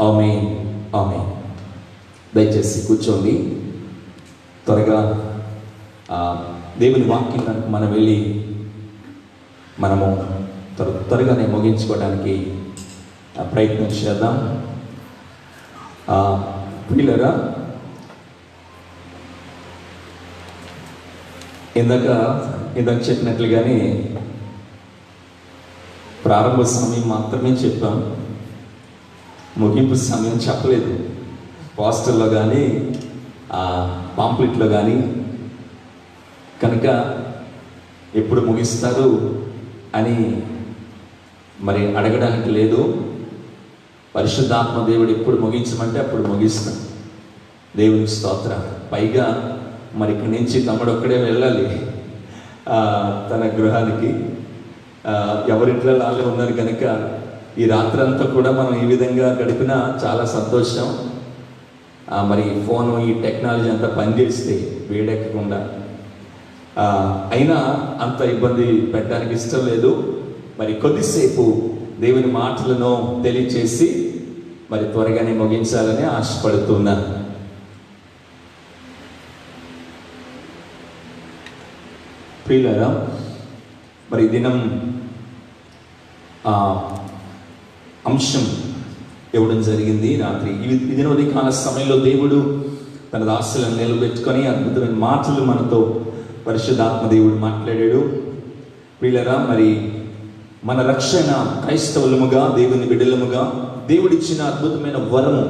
ఆమేన్, ఆమేన్. దయచేసి కూర్చోండి. త్వరగా దేవుని వాక్యం మనం వెళ్ళి మనము త్వరగానే ముగించుకోవడానికి ప్రయత్నం చేద్దాం. ప్రియులారా, ఇందాక చెప్పినట్లుగానే ప్రారంభ సమయం మాత్రమే చెప్పాం, ముగింపు సమయం చెప్పలేదు. పోస్టర్లో కానీ పాంప్లెట్లో కానీ. కనుక ఎప్పుడు ముగిస్తారు అని మరి అడగడానికి లేదు. పరిశుద్ధాత్మ దేవుడు ఎప్పుడు ముగించమంటే అప్పుడు ముగిస్తాం. దేవునికి స్తోత్రం. పైగా మరి ఇక్కడి నుంచి తమ్ముడు ఒక్కడే వెళ్ళాలి తన గృహానికి. ఎవరింట్లో వాళ్ళే ఉన్నారు కనుక ఈ రాత్రంతా కూడా మనం ఈ విధంగా గడిపినా చాలా సంతోషం. మరి ఫోను, ఈ టెక్నాలజీ అంతా పనిచేస్తే వేడెక్కకుండా, అయినా అంత ఇబ్బంది పెట్టడానికి ఇష్టం లేదు. మరి కొద్దిసేపు దేవుని మాటలను తెలియచేసి మరి త్వరగానే ముగించాలని ఆశపడుతున్నా. ప్రియులారా, మరి దినం అంశం ఇవ్వడం జరిగింది రాత్రి. ఈ దిన ఉదయకాల సమయంలో దేవుడు తన దాసులను నిలబెట్టుకొని అద్భుతమైన మాటలు మనతో పరిశుద్ధాత్మ దేవుడు మాట్లాడాడు. ప్రియులారా, మరి మన రక్షణ క్రైస్తవులముగా, దేవుని బిడ్డలముగా దేవుడిచ్చిన అద్భుతమైన వరము,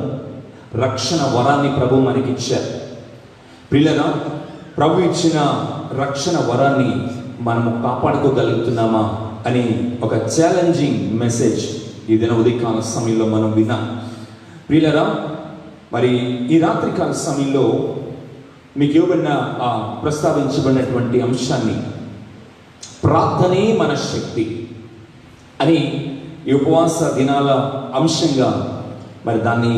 రక్షణ వరాన్ని ప్రభు మనకిచ్చారు. ప్రియులారా, ప్రభు ఇచ్చిన రక్షణ వరాన్ని మనము కాపాడుకోగలుగుతున్నామా అని ఒక ఛాలెంజింగ్ మెసేజ్ ఈ దిన ఉదయకాల సమయంలో మనం విన్నాం. ప్రియులారా, మరి ఈ రాత్రికాల సమయంలో మీకు ఇవ్వబడిన ప్రస్తావించబడినటువంటి అంశాన్ని ప్రార్థనే మన శక్తి అని ఈ ఉపవాస దినాల అంశంగా మరి దాన్ని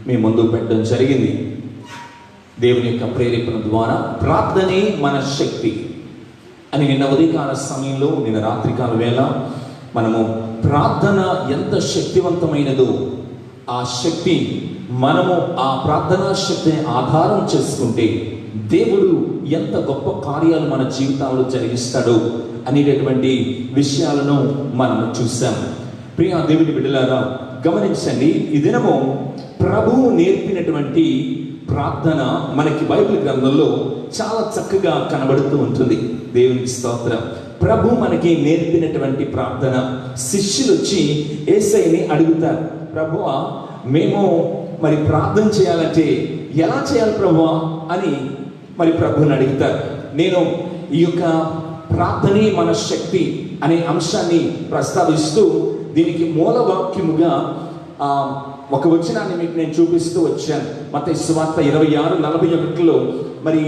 మేము ముందుకు పెట్టడం జరిగింది. దేవుని యొక్క ప్రేరేపణ ద్వారా ప్రార్థనే మన శక్తి అని నిన్న ఉదయకాల సమయంలో, నిన్న రాత్రికాల వేళ మనము ప్రార్థన ఎంత శక్తివంతమైనదో, ఆ శక్తి మనము ఆ ప్రార్థనా శక్తిని ఆధారం చేసుకుంటే దేవుడు ఎంత గొప్ప కార్యాలు మన జీవితాల్లో జరిగిస్తాడో అనేటటువంటి విషయాలను మనము చూసాము. ప్రియ దేవుని బిడ్డలారా, గమనించండి, ఈ దినము ప్రభువు నేర్పినటువంటి ప్రార్థన మనకి బైబిల్ గ్రంథంలో చాలా చక్కగా కనబడుతూ ఉంటుంది. దేవునికి స్తోత్రం. ప్రభు మనకి నేర్పినటువంటి ప్రార్థన. శిష్యులు వచ్చి యేసయ్యని అడుగుతారు, ప్రభువా, మేము మరి ప్రార్థన చేయాలంటే ఎలా చేయాలి ప్రభువా అని మరి ప్రభుని అడుగుతారు. నేను ఈ యొక్క ప్రార్థనే మన శక్తి అనే అంశాన్ని ప్రస్తావిస్తూ దీనికి మూలవాక్యముగా ఒక వచనాన్ని మీకు నేను చూపిస్తూ వచ్చాను. మత్తయి సువార్త 26:41లో మరి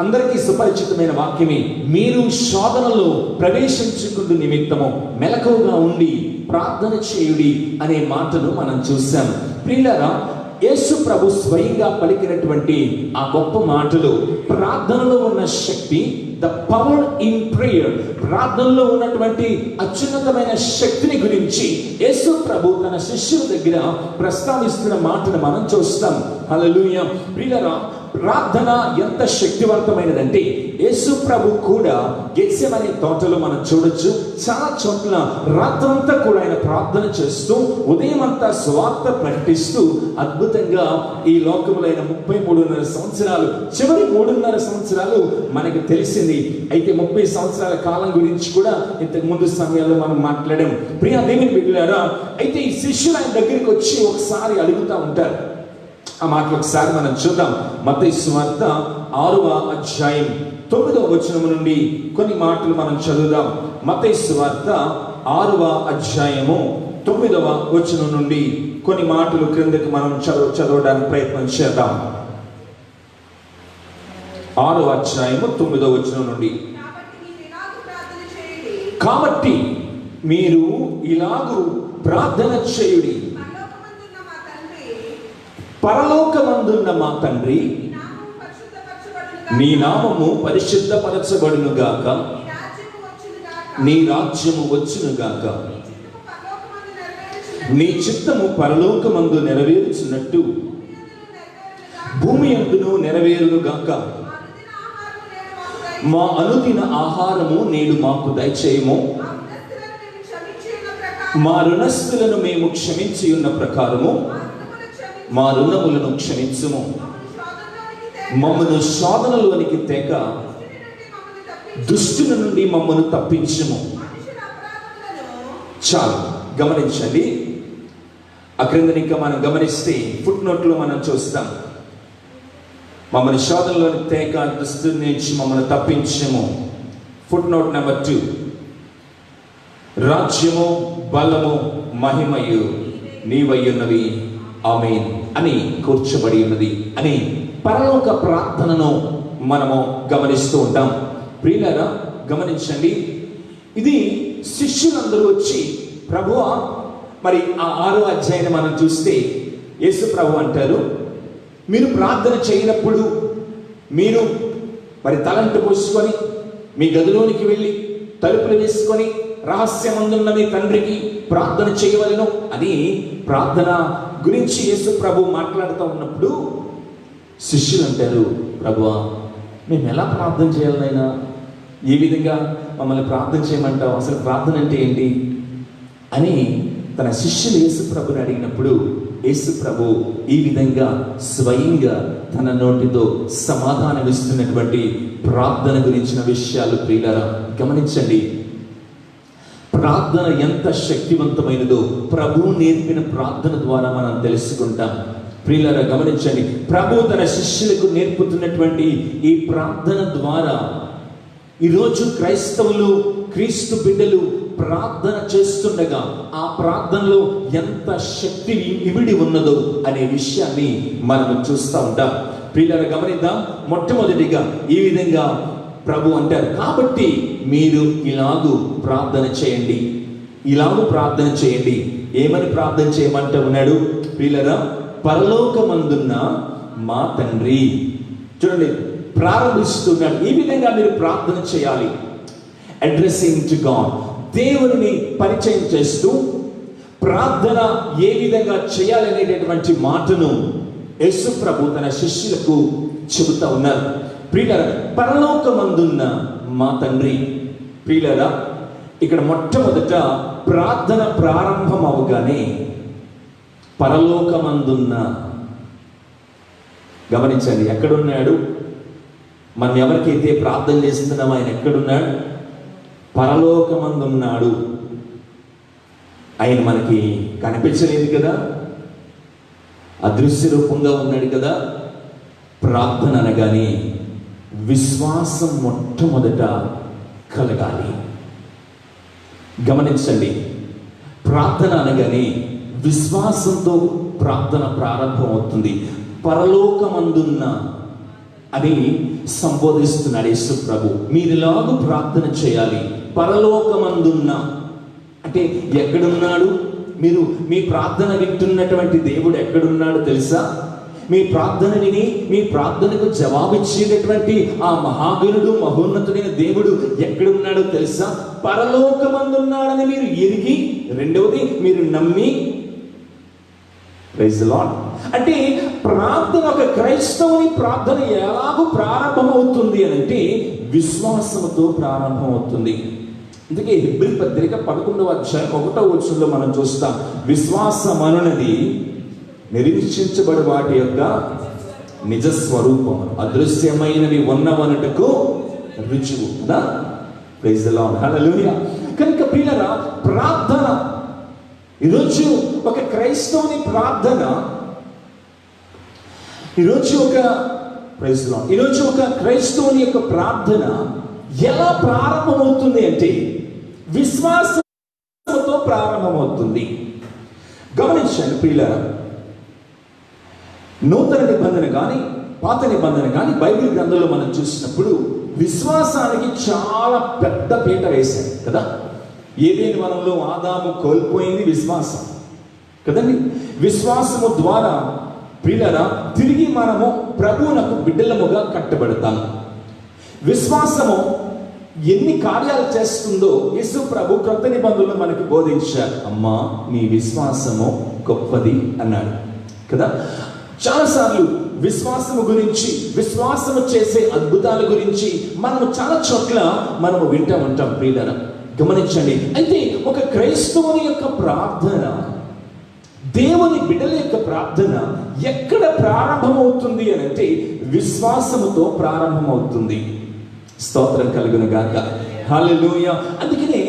అందరికీ సుపరిచితమైన వాక్యమే, మీరు శోధనలో ప్రవేశించుకుంటూ నిమిత్తము మెలకువగా ఉండి ప్రార్థన చేయుడి అనే మాటను మనం చూసాం. ప్రియులారా, యేసు ప్రభు స్వయంగా పలికినటువంటి ఆ గొప్ప మాటలు, ప్రార్థనలో ఉన్న శక్తి, ద పవర్ ఇన్ ప్రేయర్, ప్రార్థనలో ఉన్నటువంటి అత్యున్నతమైన శక్తిని గురించి యేసు ప్రభు తన శిష్యుల దగ్గర ప్రస్తావిస్తున్న మాటను మనం చూస్తాం. హల్లెలూయా. ప్రియులారా, ప్రార్థన ఎంత శక్తివంతమైనదంటే యేసు ప్రభు కూడా గెత్సెమనే తోటలో మనం చూడొచ్చు. చాలా చోట్ల రాత్రంతా కూడా ఆయన ప్రార్థన చేస్తూ ఉదయం అంతా సువార్త ప్రకటిస్తూ అద్భుతంగా ఈ లోకములో 33.5 సంవత్సరాలు, చివరి 3.5 సంవత్సరాలు మనకి తెలిసింది. అయితే 30 సంవత్సరాల కాలం గురించి కూడా ఇంతకు ముందు సమయాల్లో మనం మాట్లాడాం. ప్రియ దేవుని బిడ్డలారా, అయితే ఈ శిష్యులు ఆయన దగ్గరికి వచ్చి ఒకసారి అడుగుతూ ఉంటారు. ఆ మాటలు ఒకసారి మనం చూద్దాం. మత్తయి సువార్త 6వ అధ్యాయం 9వ వచనం నుండి కొన్ని మాటలు మనం చదువుదాం. మత్తయి సువార్త 6వ అధ్యాయము 9వ వచనం నుండి కొన్ని మాటలు క్రిందకి మనం చదవడానికి ప్రయత్నం చేద్దాం. 6వ అధ్యాయము 9వ వచనం నుండి, కాబట్టి మీరు ఇలాగు ప్రార్థన చేయుడి, పరలోకమందున్న మా తండ్రి, నీ నామము పరిశుద్ధపరచబడును గాక, నీ రాజ్యము వచ్చును గాక, నీ చిత్తము పరలోకమందు నెరవేరుచున్నట్టు భూమి యందును నెరవేరును గాక. మా అనుదిన ఆహారము నేడు మాకు దయచేయము. మా రుణస్థులను మేము క్షమించి ఉన్న ప్రకారము మా రుణములను క్షమించుము. మమ్మను శోధనలోనికి తేక దుష్టుల నుండి మమ్మను తప్పించుము. చాలు, గమనించండి. ఆ క్రింద ఇంకా మనం గమనిస్తే ఫుట్ నోట్లో మనం చూస్తాం, మమ్మల్ని శోధనలోని తేక దుష్టుల నుంచి మమ్మల్ని తప్పించము. ఫుట్ నోట్ నెంబర్ 2, రాజ్యము బలము మహిమయు నీవయ్యున్నవి ఆమేన్ అని కూర్చబడి ఉన్నది అని పరలోక ప్రార్థనను మనము గమనిస్తూ ఉంటాం. ప్రియులారా, గమనించండి. ఇది శిష్యులందరూ వచ్చి ప్రభువా, మరి ఆ 6వ అధ్యాయాన్ని మనం చూస్తే యేసు ప్రభు అంటారు, మీరు ప్రార్థన చేయనప్పుడు మీరు మరి తలంటు పోసుకొని మీ గదిలోనికి వెళ్ళి తలుపులు వేసుకొని రహస్యమందున్న మీ తండ్రికి ప్రార్థన చేయవలెను అని ప్రార్థన గురించి యేసు ప్రభు మాట్లాడుతూ ఉన్నప్పుడు శిష్యులు అంటారు, ప్రభువా మేము ఎలా ప్రార్థన చేయాలనైనా, ఏ విధంగా మమ్మల్ని ప్రార్థన చేయమంటావు, అసలు ప్రార్థన అంటే ఏంటి అని తన శిష్యులు యేసు ప్రభుని అడిగినప్పుడు యేసు ప్రభు ఈ విధంగా స్వయంగా తన నోటితో సమాధానం ఇస్తున్నటువంటి ప్రార్థన గురించిన విషయాలు ప్రియులారా గమనించండి. ప్రార్థన ఎంత శక్తివంతమైనదో ప్రభు నేర్పిన ప్రార్థన ద్వారా మనం తెలుసుకుంటాం. ప్రియులారా గమనించండి, ప్రభు తన శిష్యులకు నేర్పుతున్నటువంటి ఈ ప్రార్థన ద్వారా ఈరోజు క్రైస్తవులు, క్రీస్తు బిడ్డలు ప్రార్థన చేస్తుండగా ఆ ప్రార్థనలో ఎంత శక్తి ఇమిడి ఉన్నదో అనే విషయాన్ని మనం చూస్తూ ఉంటాం. ప్రియులారా గమనిద్దాం. మొట్టమొదటిగా ఈ విధంగా ప్రభు అంటారు, కాబట్టి మీరు ఇలాగూ ప్రార్థన చేయండి, ఇలాగూ ప్రార్థన చేయండి. ఏమని ప్రార్థన చేయమంటూ ఉన్నాడు ప్రియులారా? పరలోకమందున్న మా తండ్రి. చూడండి, ప్రారంభిస్తున్నాడు. ఈ విధంగా మీరు ప్రార్థన చేయాలి. అడ్రెసింగ్ టు గాడ్, దేవుని పరిచయం చేస్తూ ప్రార్థన ఏ విధంగా చేయాలనేటటువంటి మాటను యేసు ప్రభు తన శిష్యులకు చెబుతా ఉన్నారు. ప్రియులారా, పరలోకమందున్న మా తండ్రి. ప్రియులారా, ఇక్కడ మొట్టమొదట ప్రార్థన ప్రారంభం అవగానే పరలోకమందున్న, గమనించండి, ఎక్కడున్నాడు? మనం ఎవరికైతే ప్రార్థన చేస్తున్నాం ఆయన ఎక్కడున్నాడు? పరలోకమందున్నాడు. ఆయన మనకి కనిపించలేదు కదా, అదృశ్య రూపంగా ఉన్నాడు కదా. ప్రార్థన అనగానే విశ్వాసం మొట్టమొదట కలగాలి. గమనించండి, ప్రార్థన అనగానే విశ్వాసంతో ప్రార్థన ప్రారంభం అవుతుంది. పరలోకమందున్న అని సంబోధిస్తున్నాడు యేసు ప్రభు. మీరులాగు ప్రార్థన చేయాలి. పరలోకమందున్న అంటే ఎక్కడున్నాడు? మీరు మీ ప్రార్థన వింటున్నటువంటి దేవుడు ఎక్కడున్నాడు తెలుసా? మీ ప్రార్థన విని మీ ప్రార్థనకు జవాబిచ్చేటటువంటి ఆ మహాగణుడు, మహోన్నతుడైన దేవుడు ఎక్కడున్నాడో తెలుసా? పరలోకమందున్నాడని మీరు ఎరిగి, రెండవది మీరు నమ్మి. Praise the Lord. అంటే ప్రార్థన, ఒక క్రైస్తవుని ప్రార్థన ఎలాగూ ప్రారంభమవుతుంది అని అంటే విశ్వాసంతో ప్రారంభమవుతుంది. అందుకే హెబ్రీ పత్రిక 11వ అధ్యాయం 1వ వచనంలో మనం చూస్తాం, విశ్వాసమనున్నది నిరీక్షించబడి వాటి యొక్క నిజ స్వరూపం, అదృశ్యమైనవి ఉన్నవనుటకు రుజువు. ప్రైజ్ ది లార్డ్, హల్లెలూయా. కనుక ప్రియులారా, ప్రార్థన ఈరోజు ఒక క్రైస్తవుని ప్రార్థన, ఈరోజు ఒక క్రైస్తవుని యొక్క ప్రార్థన ఎలా ప్రారంభమవుతుంది అంటే విశ్వాసంతో ప్రారంభమవుతుంది. గమనించండి ప్రియులారా, నూతన నిబంధన కానీ పాత నిబంధన కానీ బైబిల్ గ్రంథంలో మనం చూసినప్పుడు విశ్వాసానికి చాలా పెద్ద పీట వేశారు కదా. ఏదైనా వనంలో ఆదాము కోల్పోయింది విశ్వాసం కదండి. విశ్వాసము ద్వారా ప్రియులారా తిరిగి మనము ప్రభువునకు బిడ్డలముగా కట్టబడతాము. విశ్వాసము ఎన్ని కార్యాలు చేస్తుందో యేసు ప్రభు క్రొత్త నిబంధనలు మనకి బోధించారు. అమ్మా, నీ విశ్వాసము గొప్పది అన్నాడు కదా. చాలాసార్లు విశ్వాసము గురించి, విశ్వాసము చేసే అద్భుతాల గురించి మనము చాలా చోట్ల మనము వింటూ ఉంటాం. ప్రియులారా గమనించండి. అయితే ఒక క్రైస్తవుని యొక్క ప్రార్థన, దేవుని బిడ్డల యొక్క ప్రార్థన ఎక్కడ ప్రారంభమవుతుంది అని అంటే విశ్వాసముతో ప్రారంభమవుతుంది. స్తోత్రం కలుగును గాక. హల్లెలూయా. అందుకనే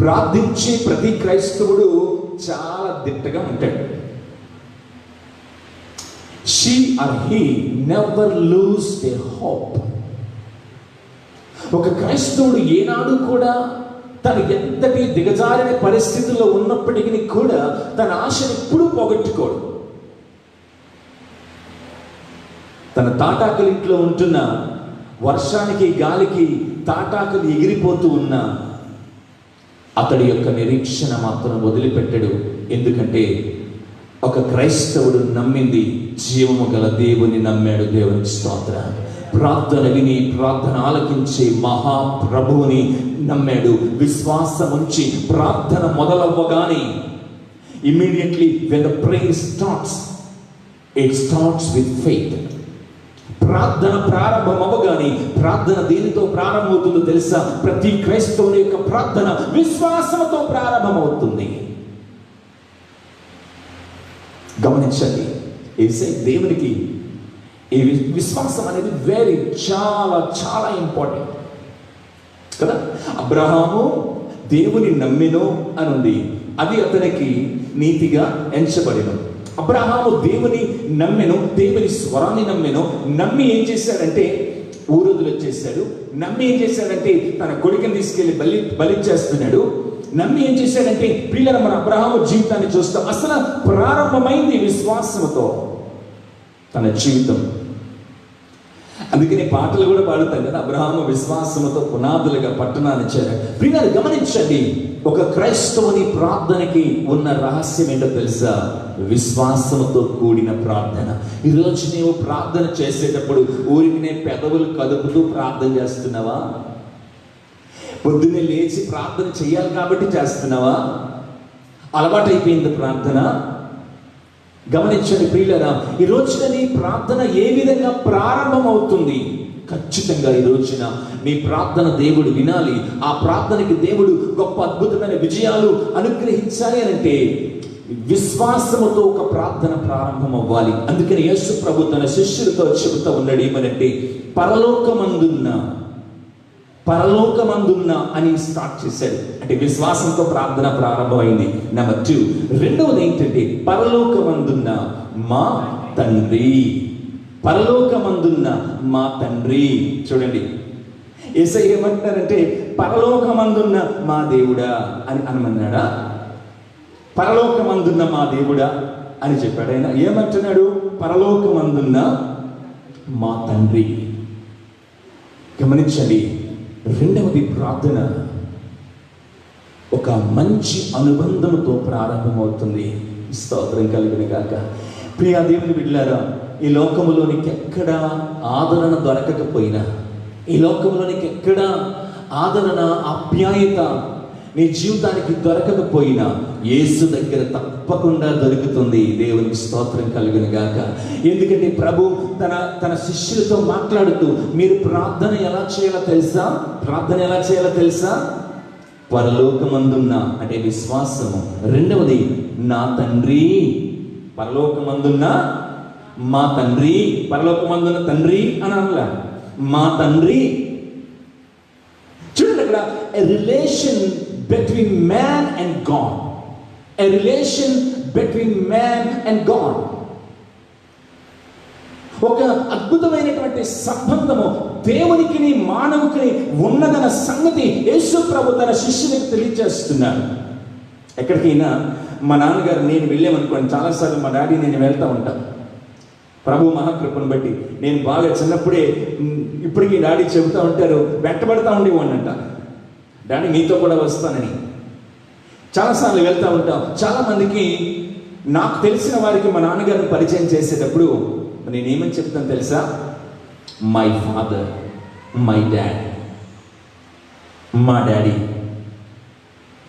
ప్రార్థించే ప్రతి క్రైస్తవుడు చాలా దిట్టగా ఉంటాడు. She or he never lose their hope. ఒక క్రైస్తవుడు ఏనాడు కూడా తను ఎంతటి దిగజారిన పరిస్థితుల్లో ఉన్నప్పటికీ కూడా తన ఆశను ఎప్పుడూ పోగొట్టుకోడు. తన తాటాకులు ఇంట్లో ఉంటున్న, వర్షానికి గాలికి తాటాకులు ఎగిరిపోతూ ఉన్న అతడి యొక్క నిరీక్షణ మాత్రం వదిలిపెట్టడు. ఎందుకంటే ఒక క్రైస్తవుడు నమ్మింది జీవము గల దేవుని నమ్మాడు. దేవునికి స్తోత్రం. ప్రార్థన విని ప్రార్థన ఆలకించే మహాప్రభువుని నమ్మాడు. విశ్వాసం ఉంచి ప్రార్థన మొదలవ్వగానే immediately when the prayer starts, it starts with faith. ప్రార్థన ప్రారంభం అవ్వగానే, ప్రార్థన దేనితో ప్రారంభమవుతుందో తెలుసా? ప్రతి క్రైస్తవుని యొక్క ప్రార్థన విశ్వాసంతో ప్రారంభమవుతుంది. గమనించండి, దేవునికి ఈ విశ్వాసం అనేది చాలా చాలా ఇంపార్టెంట్ కదా. అబ్రహాము దేవుని నమ్మెను అని ఉంది, అది అతనికి నీతిగా ఎంచబడెను. అబ్రహాము దేవుని నమ్మెను, దేవుని స్వరాన్ని నమ్మెను. నమ్మి ఏం చేశాడంటే ఊరొదిలి వచ్చేసాడు. నమ్మి ఏం చేశాడంటే తన కొడుకుని తీసుకెళ్లి బలి చేస్తున్నాడు. నమ్మి ఏం చేశాడంటే పిల్లల మన అబ్రహాము జీవితాన్ని చూస్తాం. అసలు ప్రారంభమైంది విశ్వాసంతో తన జీవితం. అందుకని పాటలు కూడా పాడుతాం కదా, అబ్రహాము విశ్వాసముతో పునాదులుగా పట్టణాన్ని చేరాడు. పిల్లలు గమనించండి, ఒక క్రైస్తవుని ప్రార్థనకి ఉన్న రహస్యం ఏంటో తెలుసా? విశ్వాసముతో కూడిన ప్రార్థన. ఈరోజు నీవు ప్రార్థన చేసేటప్పుడు ఊరికి పెదవులు కదుపుతూ ప్రార్థన చేస్తున్నావా? పొద్దున్నే లేచి ప్రార్థన చేయాలి కాబట్టి చేస్తున్నావా? అలవాటైపోయింది ప్రార్థన. గమనించండి ప్రియులారా, ఈ రోజున నీ ప్రార్థన ఏ విధంగా ప్రారంభమవుతుంది? ఖచ్చితంగా ఈ రోజున నీ ప్రార్థన దేవుడు వినాలి. ఆ ప్రార్థనకి దేవుడు గొప్ప అద్భుతమైన విజయాలు అనుగ్రహించాలి అంటే విశ్వాసముతో ఒక ప్రార్థన ప్రారంభం అవ్వాలి. అందుకని యేసు ప్రభు తన శిష్యులతో చెబుతూ ఉన్నాడు ఏమనంటే, పరలోకమందున్న అని స్టార్ట్ చేశాడు. అంటే విశ్వాసంతో ప్రార్థన ప్రారంభమైంది. నెంబర్ 2, రెండవది ఏంటంటే పరలోకమందున్న మా తండ్రి. పరలోకమందున్న మా తండ్రి. చూడండి, యేసయ్య ఏమంటున్నారంటే పరలోకమందున్న మా దేవుడా అని అనమన్నాడా? పరలోకమందున్న మా దేవుడా అని చెప్పాడు. ఆయన ఏమంటున్నాడు? పరలోకమందున్న మా తండ్రి. గమనించండి, రెండవది ప్రార్థన ఒక మంచి అనుబంధంతో ప్రారంభమవుతుంది. స్తోత్రం కలుగును గాక. ప్రియా దేవుని బిడ్డలారా, ఈ లోకములోనికి ఎక్కడ ఆదరణ దొరకకపోయినా, ఈ లోకంలోనికి ఎక్కడ ఆదరణ, ఆప్యాయత నీ జీవితానికి దొరకకపోయినా యేసు దగ్గర తప్పకుండా దొరుకుతుంది. దేవునికి స్తోత్రం కలుగును గాక. ఎందుకంటే ప్రభు తన శిష్యులతో మాట్లాడుతూ, మీరు ప్రార్థన ఎలా చేయాలో తెలుసా? ప్రార్థన ఎలా చేయాలో తెలుసా? పరలోకమందున్న అంటే విశ్వాసము. రెండవది నా తండ్రి. పరలోకమందున్న మా తండ్రి. పరలోకమందున్న తండ్రి అని అనలా, మా తండ్రి. చూడండి అక్కడ, a relation between man and God. A relation between man and God. ఒక అద్భుతమైనటువంటి సంబంధము దేవునికి మానవుకి ఉన్నదన్న సంగతి యేసు ప్రభు తన శిష్యునికి తెలియజేస్తున్నాడు. ఎక్కడికైనా మా నాన్నగారు నేను వెళ్ళామనుకోండి, చాలాసార్లు మా డాడీ నేను వెళ్తూ ఉంటాను. ప్రభు మహాకృపను బట్టి నేను బాగా చిన్నప్పుడే, ఇప్పటికీ డాడీ చెబుతూ ఉంటారు, వెంటబడతా ఉండేవాడిని అంట, డాడీ మీతో కూడా వస్తానని. చాలాసార్లు వెళ్తూ ఉంటాం. చాలామందికి, నాకు తెలిసిన వారికి మా నాన్నగారిని పరిచయం చేసేటప్పుడు నేనేమని చెప్తాను తెలుసా? My father, my dad. మా డాడీ.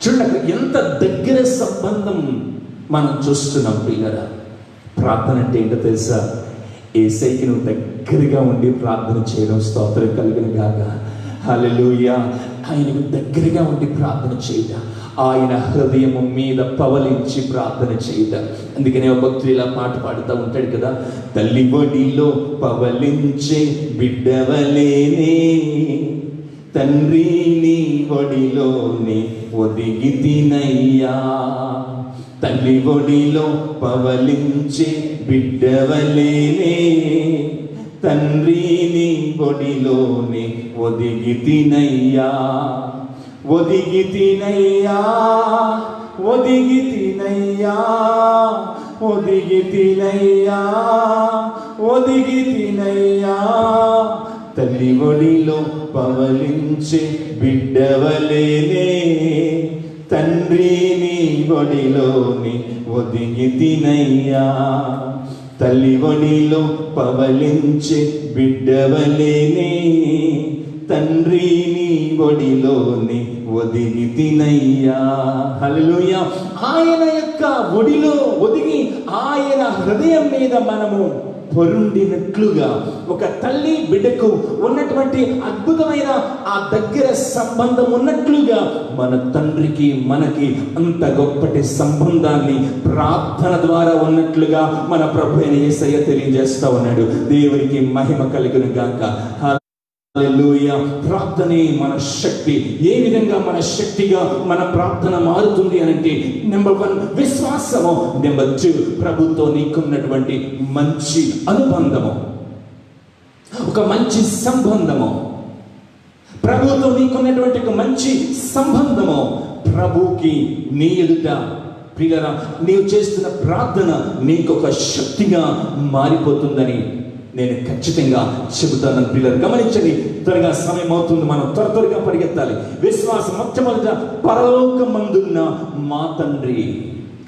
చూడండి ఎంత దగ్గర సంబంధం మనం చూస్తున్నాం పిల్లరా. ప్రార్థన అంటే ఏంటో తెలుసా? యేసయ్యకి నువ్వు దగ్గరగా ఉండి ప్రార్థన చేయడం. స్తోత్రం కలిగిన గాక. హల్లెలూయా. ఆయనకు దగ్గరగా ఉండి ప్రార్థన చేయట, ఆయన హృదయము మీద పవలించి ప్రార్థన చేయట. అందుకనే ఒక భక్తుడు ఇలా పాట పాడుతూ ఉంటాడు కదా, తల్లి ఒడిలో పవలించే బిడ్డవలేనే, తండ్రి నీ ఒడిలోనే ఒదిగి తినయ్యా. తల్లి ఒడిలో పవలించే బిడ్డవలేనే, తండ్రి నీ ఒడిలోనే ఒదిగి తినయ్యా. ఒదిగి తినయ్యా, ఒదిగి తినయ్యా, ఒదిగి తినయ్యా, ఒదిగి తినయ్యా. తల్లి ఒడిలో పవలించే బిడ్డవలేనే, తండ్రి నీ ఒడిలోని ఒదిగి తినయ్యా. తల్లి ఒడిలో పవలించే బిడ్డవలేనే, తండ్రి నీ ఒడిలోని ఒదిగి తినయ్యా. హల్లెలూయా. ఆయన యొక్క ఒడిలో ఒదిగి ఆయన హృదయం మీద మనము పొరుండినట్లుగా, ఒక తల్లి బిడ్డకు ఉన్నటువంటి అద్భుతమైన ఆ దగ్గర సంబంధం ఉన్నట్లుగా మన తండ్రికి మనకి అంత గొప్పటి సంబంధాన్ని ప్రార్థన ద్వారా ఉన్నట్లుగా మన ప్రభు అయిన యేసయ్య తెలియజేస్తా ఉన్నాడు. దేవునికి మహిమ కలుగును గాక. హల్లెలూయా. ప్రార్థనే మన శక్తి. ఏ విధంగా మన శక్తిగా మన ప్రార్థన మారుతుంది అంటే, నెంబర్ 1 విశ్వాసము, నెంబర్ 2 ప్రభుతో నీకున్నటువంటి మంచి అనుబంధము, ఒక మంచి సంబంధము. ప్రభుతో నీకున్నటువంటి ఒక మంచి సంబంధము, ప్రభుకి నీ ఎదుట ప్రియరా నీవు చేస్తున్న ప్రార్థన నీకు ఒక శక్తిగా మారిపోతుందని నేను ఖచ్చితంగా చెబుతాను. పిల్లలు గమనించండి, త్వరగా సమయం అవుతుంది, మనం త్వరగా పరిగెత్తాలి. విశ్వాసం మొట్టమొదట పరలోకమందున్న మా తండ్రి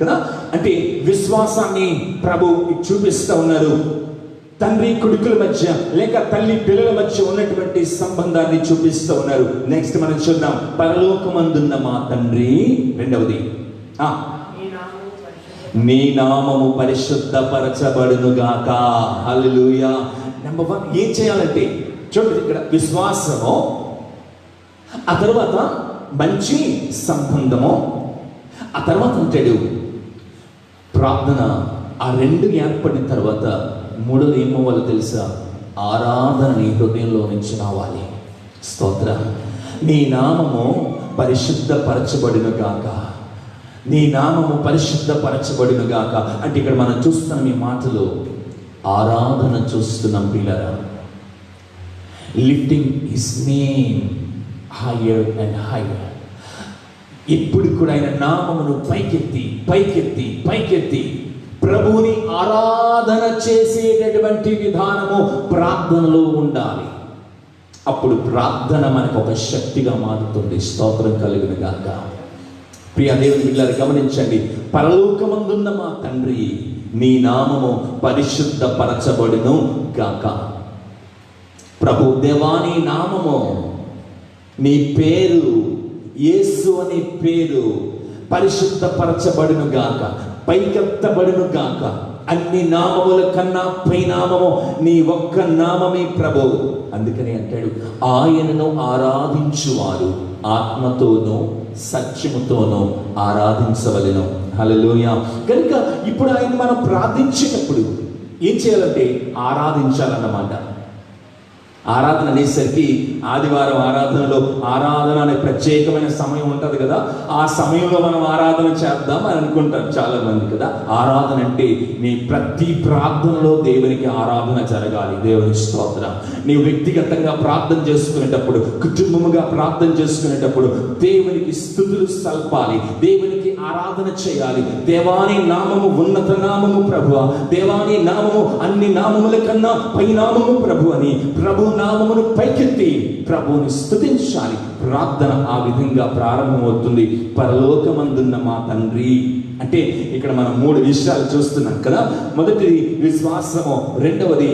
కదా. అంటే విశ్వాసాన్ని ప్రభు చూపిస్తూ ఉన్నారు. తండ్రి కొడుకుల మధ్య లేక తల్లి పిల్లల మధ్య ఉన్నటువంటి సంబంధాన్ని చూపిస్తూ ఉన్నారు. నెక్స్ట్ మనం చూద్దాం, పరలోకమందున్న మా తండ్రి. రెండవది, నీ నామము పరిశుద్ధపరచబడును గాక. హల్లెలూయా. నెంబర్ 1 ఏం చేయాలంటే చూడండి, ఇక్కడ విశ్వాసము, ఆ తర్వాత మంచి సంబంధము, ఆ తర్వాత అంటాడు ప్రార్థన. ఆ రెండు ఏర్పడిన తర్వాత మూడోది ఏమవ్వాలో తెలుసా? ఆరాధన నీ హృదయంలో నుంచి రావాలి. స్తోత్రం. నీ నామము పరిశుద్ధపరచబడును గాక. నీ నామము పరిశుద్ధపరచబడును గాక అంటే ఇక్కడ మనం చూస్తున్నాం ఈ మాటలో ఆరాధన చూస్తున్నాం పిల్లరా. Lifting his name hire and higher. ఇప్పుడు కూడా ఆయన నామమును పైకెత్తి పైకెత్తి పైకెత్తి ప్రభువుని ఆరాధన చేసేటటువంటి విధానము ప్రార్థనలో ఉండాలి. అప్పుడు ప్రార్థన మనకు ఒక శక్తిగా మారుతుంది. స్తోత్రం కలుగును గాక. ప్రియ దేవుని బిడ్డలారా గమనించండి, పరలోకమందున్న మా తండ్రి, నీ నామము పరిశుద్ధపరచబడును గాక. ప్రభు దేవాని నామము, నీ పేరు యేసు అనే పేరు పరిశుద్ధపరచబడును గాక, పైకెత్తబడును గాక. అన్ని నామముల కన్నా పైనామము నీ ఒక్క నామమే ప్రభు. అందుకని అంటాడు, ఆయనను ఆరాధించువారు ఆత్మతోనూ సత్యముతోనూ ఆరాధించవలెను. హల్లెలూయా. కనుక ఇప్పుడు ఆయన మనం ప్రార్థించేటప్పుడు ఏం చేయాలంటే ఆరాధించాలన్నమాట. ఆరాధన అనేసరికి ఆదివారం ఆరాధనలో ఆరాధన అనే ప్రత్యేకమైన సమయం ఉంటుంది కదా, ఆ సమయంలో మనం ఆరాధన చేద్దాం అని అనుకుంటారు చాలా మంది కదా. ఆరాధన అంటే నీ ప్రతి ప్రార్థనలో దేవునికి ఆరాధన జరగాలి. దేవుని స్తోత్రం. నీవు వ్యక్తిగతంగా ప్రార్థన చేసుకునేటప్పుడు, కుటుంబముగా ప్రార్థన చేసుకునేటప్పుడు దేవునికి స్తుతులు సల్పాలి, దేవునికి ఆరాధన చేయాలి. దేవాని నామము ఉన్నత నామము ప్రభువా, దేవాని నామము అన్ని నామముల కన్నా పై నామము ప్రభు అని ప్రభు నామమును పైకెత్తి ప్రభువుని స్తుతించాలి. ప్రార్థన ఆ విధంగా ప్రారంభమవుతుంది. పరలోకమందున్న మా తండ్రి అంటే ఇక్కడ మనం 3 విషయాలు చూస్తున్నాం కదా. మొదటిది విశ్వాసము, రెండవది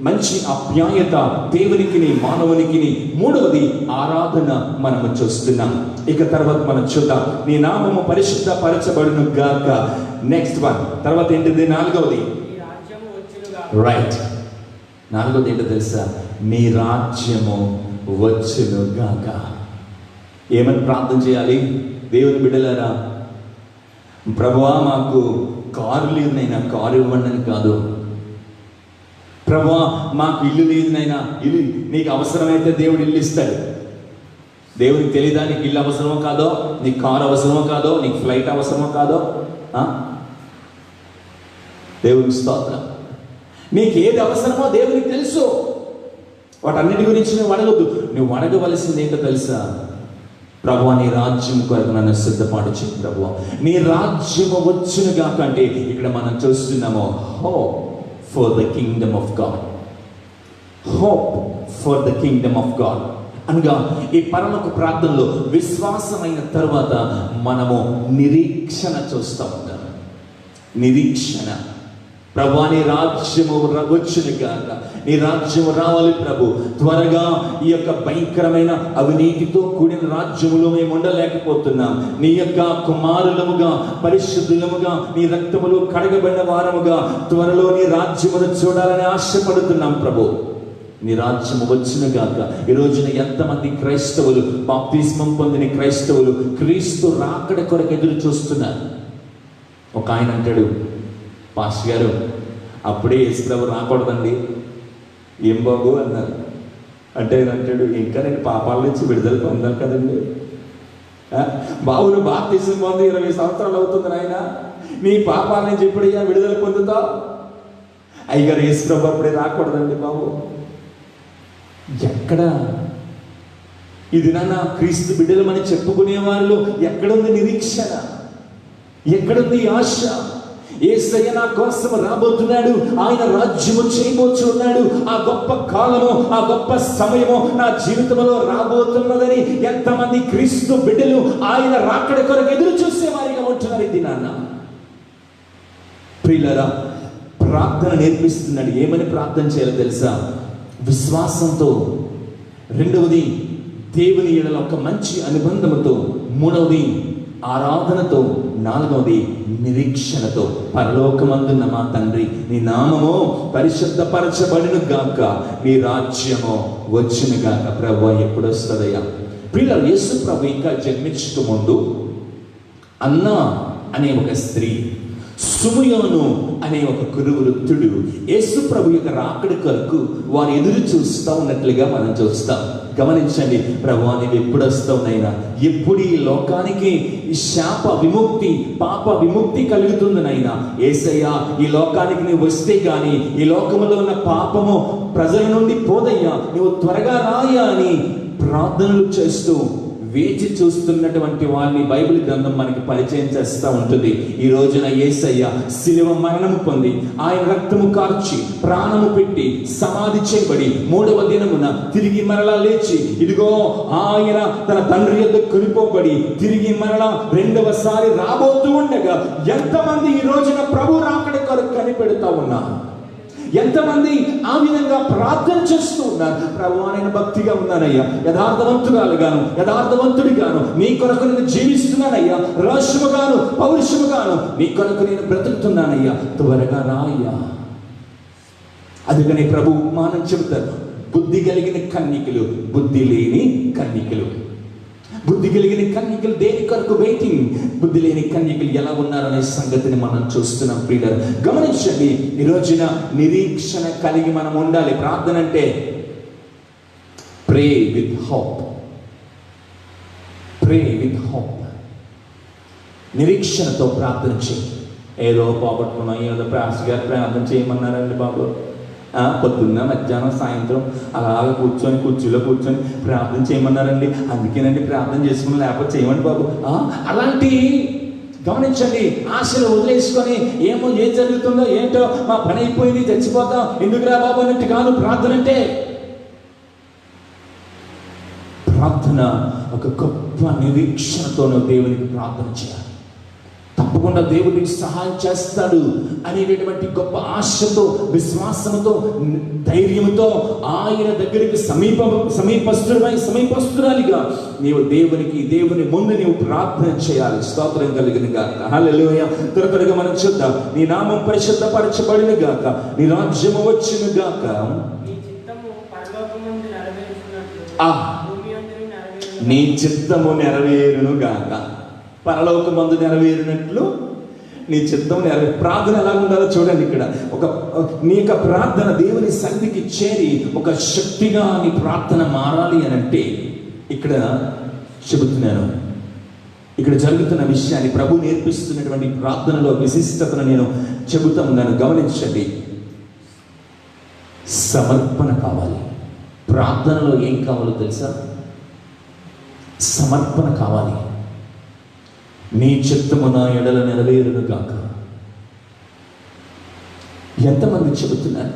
మంచి ఆప్యాయత దేవునికి మానవునికి. మూడవది ఆరాధన మనము చూస్తున్నాం. ఇక తర్వాత మనం చూద్దాం, నీ నామము పరిశుద్ధ పరచబడును గాక. నెక్స్ట్ వన్ తర్వాత ఏంటిది? నాలుగవది రైట్. నాలుగవది ఏంటో తెలుసా? నీ రాజ్యము వచ్చును గాక. ఏమని ప్రార్థన చేయాలి దేవుని బిడ్డలారా? ప్రభువా మాకు కారు లేదు నైనా కారు ఇవ్వండి అని కాదు. ప్రభువా మాకు ఇల్లు లేదు నైనా ఇల్లు, నీకు అవసరమైతే దేవుడు ఇల్లు ఇస్తాడు. దేవునికి తెలియదా నీకు ఇల్లు అవసరమో కాదో, నీకు కారు అవసరమో కాదో, నీకు ఫ్లైట్ అవసరమో కాదో? దేవునికి స్తోత్రం. నీకు ఏది అవసరమో దేవునికి తెలుసు. వాటన్నిటి గురించి నువ్వు అడగద్దు. నువ్వు అడగవలసింది ఏంటో తెలుసా? ప్రభువా నీ రాజ్యం కొరకు నన్ను సిద్ధపాటు చేయి ప్రభువా, నీ రాజ్యము వచ్చును గాక. అంటే ఇక్కడ మనం చూస్తున్నాము hope for the Kingdom of God. Hope for the Kingdom of God అనగా ఈ పరలోక ప్రార్థనలో విశ్వాసమైన తర్వాత మనము నిరీక్షణ చూస్తూ ఉంటాం. నిరీక్షణ. ప్రభువా నీ రాజ్యము వచ్చును గాక, నీ రాజ్యము రావాలి ప్రభు త్వరగా. ఈ యొక్క భయంకరమైన అవినీతితో కూడిన రాజ్యములో మేము ఉండలేకపోతున్నాం. నీ యొక్క కుమారులముగా పరిశుద్ధులముగా నీ రక్తములో కడగబడిన వారముగా త్వరలో నీ రాజ్యమును చూడాలని ఆశపడుతున్నాం ప్రభు. నీ రాజ్యము వచ్చును గాక. ఈ రోజున ఎంతమంది క్రైస్తవులు, బాప్తిస్మం పొందిన క్రైస్తవులు క్రీస్తు రాకడ కొరకు ఎదురు చూస్తున్నారు. ఒక ఆయన అంటాడు, పాస్టర్ గారు అప్పుడే యేసుప్రభు రాకూడదండి. ఏం బాబు అన్నారు. అంటే అంటాడు, ఇంకా నేను పాపాల నుంచి విడుదల పొందాలి కదండి. బాబును బాప్తిసం పొంది 20 సంవత్సరాలు అవుతుంది నాయన, నీ పాపాల నుంచి ఎప్పుడయ్యా విడుదల పొందుతావు? అయ్యగారు యేసుప్రభు అప్పుడే రాకూడదండి బాబు. ఎక్కడ ఇది నాన్న క్రీస్తు బిడ్డలమని చెప్పుకునే వాళ్ళు ఎక్కడుంది నిరీక్షణ? ఎక్కడుంది ఆశ? యేసయ్య నా కోసం రాబోతున్నాడు, ఆయన రాజ్యము చేయబోతున్నాడు, ఆ గొప్ప కాలము, ఆ గొప్ప సమయము నా జీవితంలో రాబోతున్నదని ఎంతమంది క్రీస్తు బిడ్డలు ఆయన రాకడ కొరకు ఎదురు చూసేవారిగా ఉంటున్నారు. ఇది నాన్న ప్రియులారా, ప్రార్థన నేర్పిస్తున్నాడు. ఏమని ప్రార్థన చేయాలో తెలుసా? విశ్వాసంతో. రెండవది దేవుని యెడల ఒక మంచి అనుబంధముతో. మూడవది ఆరాధనతో. నాలుగవది నిరీక్షణతో. పరలోకమందున్న మా తండ్రి నీ నామము పరిశుద్ధపరచబడును గాక, నీ రాజ్యము వచ్చును గాక. ప్రభువా ఎప్పుడు వస్తుందయ్యా? పిల్లలు, యేసు ప్రభు ఇంకా జన్మించక ముందు అన్న అనే ఒక స్త్రీ, సుమయోను అనే ఒక కురువృత్తుడు యేసు ప్రభు యొక్క రాకడ కొరకు వారు ఎదురు చూస్తూ ఉన్నట్లుగా మనం చూస్తాం. గమనించండి, ప్రభువా నీవు ఎప్పుడు వస్తావు నైనా? ఎప్పుడు ఈ లోకానికి ఈ శాప విముక్తి, పాప విముక్తి కలుగుతుంది నైనా? యేసయ్యా ఈ లోకానికి నువ్వు వస్తే గాని ఈ లోకములో ఉన్న పాపము ప్రజల నుండి పోదయ్యా, నువ్వు త్వరగా రాయా అని ప్రార్థనలు చేస్తూ వేచి చూస్తున్నటువంటి వారిని బైబిల్ గ్రంథం మనకి పరిచయం చేస్తూ ఉంటుంది. ఈ రోజున యేసయ్య శిలువ మరణము పొంది ఆయన రక్తము కార్చి ప్రాణము పెట్టి సమాధి చేయబడి 3వ దినమున తిరిగి మరలా లేచి ఇదిగో ఆయన తన తండ్రి యొద్దకు కొనిపోబడి తిరిగి మరలా 2వసారి రాబోతూ ఉండగా ఎంతమంది ఈ రోజున ప్రభు రాకడ కొరకు కనిపెడతా ఉన్నారు? ఎంతమంది ఆ విధంగా ప్రార్థన చేస్తూ ఉన్నారు? ప్రభువా నేను భక్తిగా ఉన్నానయ్యా, యథార్థవంతురాలుగాను యథార్థవంతుడిగాను నీ కొరకు నేను జీవిస్తున్నానయ్యా, రోషముగాను పౌరుషముగాను నీ కొరకు నేను బ్రతుకుతున్నానయ్యా, త్వరగా రాయ్యా. అందుకని ప్రభు ఉపమానం చెబుతారు, బుద్ధి కలిగిన కన్యకలు, బుద్ధి లేని కన్యకలు. బుద్ధి కలిగిన కన్యకలు దేని కొరకు వెయిటింగ్? బుద్ధి లేని కన్యకలు ఎలా ఉన్నారనే సంగతిని మనం చూస్తున్నాం. ప్రియులారా గమనించండి, ఈ రోజున నిరీక్షణ కలిగి మనం ఉండాలి. ప్రార్థన అంటే ప్రే with hope. Pray with hope. నిరీక్షణతో ప్రార్థన చేయి. ఏదో పోగొట్టుకున్నాం, ఏదో పాస్టర్ గారు ప్రార్థన చేయమన్నారండి బాబు, పొద్దున్న మధ్యాహ్నం సాయంత్రం అలాగ కూర్చొని కుర్చీలో కూర్చొని ప్రార్థన చేయమన్నారండి, అందుకేనండి ప్రార్థన చేసుకుని, లేకపోతే చేయమండి బాబు. అలాంటి గమనించండి, ఆశలు వదిలేసుకొని ఏమో ఏం జరుగుతుందో ఏంటో, మా పని అయిపోయింది చచ్చిపోతాం ఎందుకురా బాబు అన్నట్టు కాదు ప్రార్థన అంటే. ప్రార్థన ఒక గొప్ప నిరీక్షణతో దేవునికి ప్రార్థన చేయాలి. తప్పకుండా దేవుడు నీకు సహాయం చేస్తాడు అనేటటువంటి గొప్ప ఆశతో, విశ్వాసంతో, ధైర్యంతో ఆయన దగ్గరికి సమీపస్తురాలిగా నీవు దేవుని ముందు నీవు ప్రార్థన చేయాలి. స్తోత్రం కలిగిన గాక. హల్లెలూయా. త్వరగా మనం చూద్దాం. నీ నామం పరిశుద్ధపరచబడిన గాక, నీ రాజ్యము వచ్చును గాక. నీ చిత్తము నెరవేరును గాక. పరలోకమందు నెరవేరినట్లు నీ చిత్తం ప్రార్థన ఎలా ఉండాలో చూడండి. ఇక్కడ నీ యొక్క ప్రార్థన దేవుని సన్నిధికి చేరి ఒక శక్తిగా నీ ప్రార్థన మారాలి అని అంటే ఇక్కడ చెబుతున్నాను. ఇక్కడ జరుగుతున్న విషయాన్ని ప్రభు నేర్పిస్తున్నటువంటి ప్రార్థనలో విశిష్టతను నేను చెబుతా ఉన్నాను. గమనించండి. సమర్పణ కావాలి. ప్రార్థనలో ఏం కావాలో తెలుసా? సమర్పణ కావాలి. నీ చిత్తము నా ఎడల నెరవేరును గాక. ఎంతమంది చెబుతున్నారు?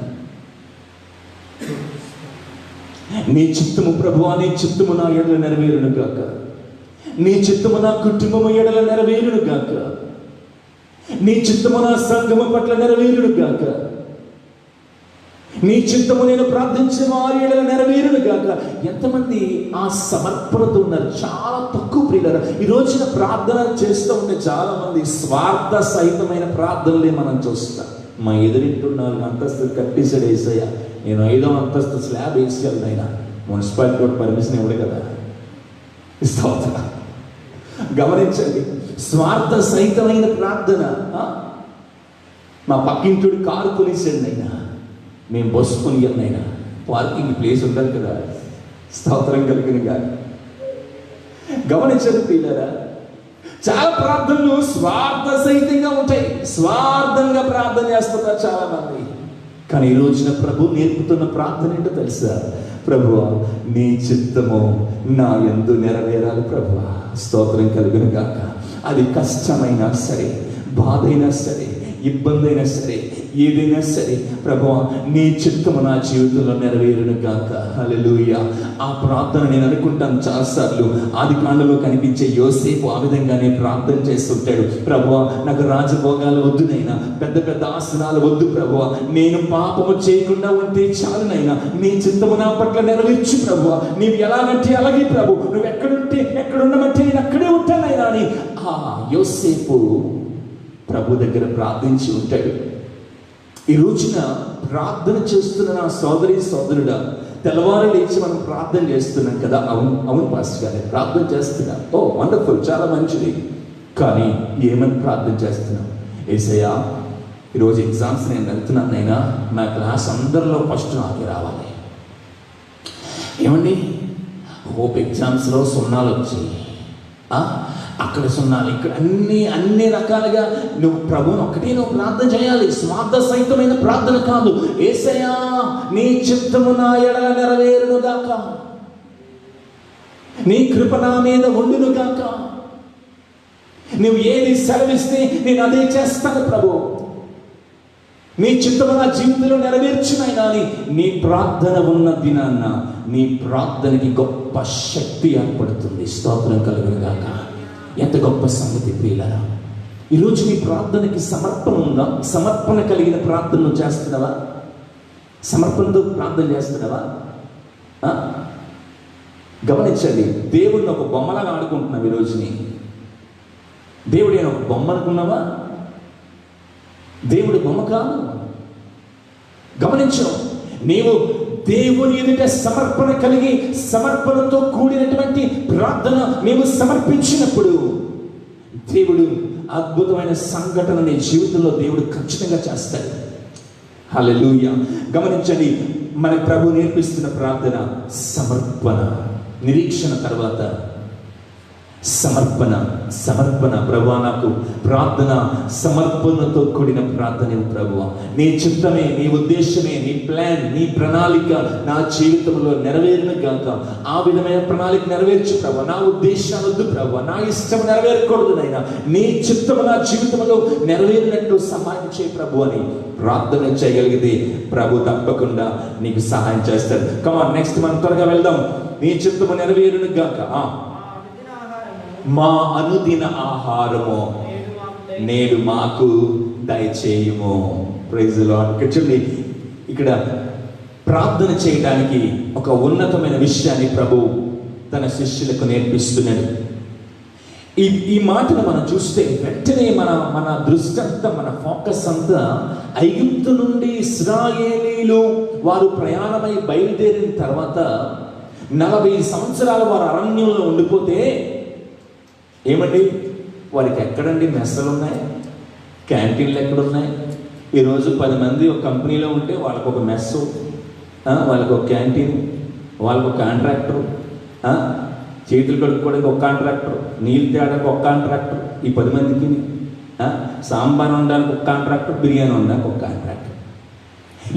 నీ చిత్తము ప్రభువా, నీ చిత్తము నా ఎడల నెరవేరును గాక. నీ చిత్తము నా కుటుంబము ఎడల నెరవేరును గాక. నీ చిత్తము నా సంఘము పట్ల నెరవేరును గాక. నీ చిత్తము నేను ప్రార్థించిన వారి ఎడల నెరవేరును గాక. ఎంతమంది ఆ సమర్పణతో ఉన్నారు? చాలా తక్కువ ప్రియులారా. ఈ రోజున ప్రార్థన చేస్తూ ఉంటే చాలా మంది స్వార్థ సహితమైన ప్రార్థనలే మనం చూస్తాం. మా ఎదురింటూ 4 అంతస్తులు కట్టేసాడు యేసయ్య, నేను 5వ అంతస్తు స్లాబ్ వేసేయాలి అయినా మున్సిపాలిటీ పర్మిషన్ ఇవ్వడు కదా. ఇస్తావుతా. గమనించండి. స్వార్థ సహితమైన ప్రార్థన. మా పక్కింటుడు కారు కొనేసాడు అయినా, మేము బస్సు కొనియన్నైనా పార్కింగ్ ప్లేస్ ఉండాలి కదా. స్తోత్రం కలిగిన గాని. గమనించండి ప్రియులారా, చాలా ప్రార్థనలు స్వార్థ సహితంగా ఉంటాయి. స్వార్థంగా ప్రార్థన చేస్తున్నారు చాలా మంది. కానీ ఈ రోజున ప్రభు నేర్పుతున్న ప్రార్థన ఏంటో తెలుసా? ప్రభువా, నీ చిత్తము నా యందు నెరవేరాలి ప్రభువా. స్తోత్రం కలుగును గాక. అది కష్టమైనా సరే, బాధ అయినా సరే, ఇబ్బంది అయినా సరే, ఏదైనా సరే ప్రభువా, నీ చిత్తము నా జీవితంలో నెరవేరును గాక. హల్లెలూయా. ఆ ప్రార్థన నేను అనుకుంటాను చాలాసార్లు. ఆదికాండలో కనిపించే యోసేపు ఆ విధంగానే ప్రార్థన చేస్తుంటాడు. ప్రభువా, నాకు రాజభోగాలు వద్దునైనా, పెద్ద పెద్ద ఆసనాలు వద్దు ప్రభువా, నేను పాపము చేయకుండా ఉంటే చాలునైనా, నీ చిత్తము నా పట్ల నెరవేర్చు ప్రభువా. నీవు ఎలాగంటే అలాగే ప్రభు, నువ్వు ఎక్కడుండమంటే నేను అక్కడే ఉంటానైనా అని ఆ యోసేపు ప్రభు దగ్గర ప్రార్థించి ఉంటాడు. ఈ రోజున ప్రార్థన చేస్తున్న నా సోదరుడా, తెల్లవారు లేచి మనం ప్రార్థన చేస్తున్నాం కదా. అవును పాస్టర్ గారు, ప్రార్థన చేస్తున్నాం. ఓ వండర్ఫుల్, చాలా మంచిది. కానీ ఏమని ప్రార్థన చేస్తున్నాం? యేసయ్యా, ఈరోజు ఎగ్జామ్స్ నేను వెళ్తున్నాను నైనా, నా క్లాస్ అందరిలో ఫస్ట్ నాకే రావాలి. ఏమండి, హోప్ ఎగ్జామ్స్లో 0 వచ్చాయి, అక్కడ 0, ఇక్కడ అన్ని రకాలుగా నువ్వు ప్రభువుని ఒకటే నువ్వు ప్రార్థన చేయాలి. స్వార్థ సహితమైన ప్రార్థన కాదు. యేసయ్యా, నీ చిత్తము నా ఎడల నెరవేరును గాక, నీ కృప నా మీద ఉండును గాక. నువ్వు ఏది సెలవిస్తే నేను అదే చేస్తాను ప్రభు. నీ చిత్తము నా జీవితంలో నెరవేర్చునైనా అని నీ ప్రార్థన ఉన్న దినాన్న నీ ప్రార్థనకి గొప్ప శక్తి ఏర్పడుతుంది. స్తోత్రం కలుగును గాక. ఎంత గొప్ప సంగతి ప్రియులారా. ఈరోజు నీ ప్రార్థనకి సమర్పణ ఉందా? సమర్పణ కలిగిన ప్రార్థనలు చేస్తున్నావా? సమర్పణతో ప్రార్థన చేస్తున్నావా? గమనించండి. దేవుడిని ఒక బొమ్మలాగా ఆడుకుంటున్నావు. ఈ రోజుని దేవుడు నేను ఒక బొమ్మ అనుకున్నావా? దేవుడి బొమ్మ కాదు. గమనించు. నీవు దేవుని ఎదుట సమర్పణ కలిగి, సమర్పణతో కూడినటువంటి ప్రార్థన నీవు సమర్పించినప్పుడు దేవుడు అద్భుతమైన సంఘటన నీ జీవితంలో దేవుడు ఖచ్చితంగా చేస్తాడు. హల్లెలూయా. గమనించండి, మన ప్రభు నేర్పిస్తున్న ప్రార్థన సమర్పణ. నిరీక్షణ తర్వాత సమర్పణ. ప్రభువా, నాకు ప్రార్థన సమర్పణతో కూడిన ప్రార్థన ప్రభువా. నీ చిత్తమే, నీ ఉద్దేశమే, నీ ప్లాన్, నీ ప్రణాళిక నా జీవితంలో నెరవేరును గాక. ఆ విధమైన ప్రణాళిక నెరవేర్చు ప్రభువా. నా ఉద్దేశాలు వద్దు ప్రభువా, నా ఇష్టం నెరవేరకూడదు నైనా, నీ చిత్తము నా జీవితంలో నెరవేరినట్టు సహాయం చేయ ప్రభు అని ప్రార్థన చేయగలిగితే ప్రభు తప్పకుండా నీకు సహాయం చేస్తాడు. కమాన్, నెక్స్ట్ మనం త్వరగా వెళ్దాం. నీ చిత్తము నెరవేరును గాక. మా అనుదిన ఆహారము నేడు మాకు దయచేయుము. Praise the lord. ఇక్కడ చూడండి, ఇక్కడ ప్రార్థన చేయడానికి ఒక ఉన్నతమైన విషయాన్ని ప్రభు తన శిష్యులకు నేర్పిస్తున్నాడు. ఈ మాటను మనం చూస్తే వెంటనే మన దృష్టి అంతా, మన ఫోకస్ అంతా ఐగుప్తు నుండి ఇశ్రాయేలీలు వారు ప్రయాణమై బయలుదేరిన తర్వాత 40 సంవత్సరాలు వారు అరణ్యంలో ఉండిపోతే ఏమండి, వారికి ఎక్కడండి మెస్సలు ఉన్నాయి, క్యాంటీన్లు ఎక్కడున్నాయి? ఈరోజు 10 మంది ఒక కంపెనీలో ఉంటే వాళ్ళకు ఒక మెస్సు, వాళ్ళకు ఒక క్యాంటీన్, వాళ్ళకు ఒక కాంట్రాక్టర్, చేతులు కడుక్కోవడానికి ఒక కాంట్రాక్టర్, నీళ్ళు తేడానికి ఒక కాంట్రాక్టర్, ఈ 10 మందికి సాంబార్ వండడానికి ఒక కాంట్రాక్టర్, బిర్యానీ వండడానికి ఒక కాంట్రాక్టర్.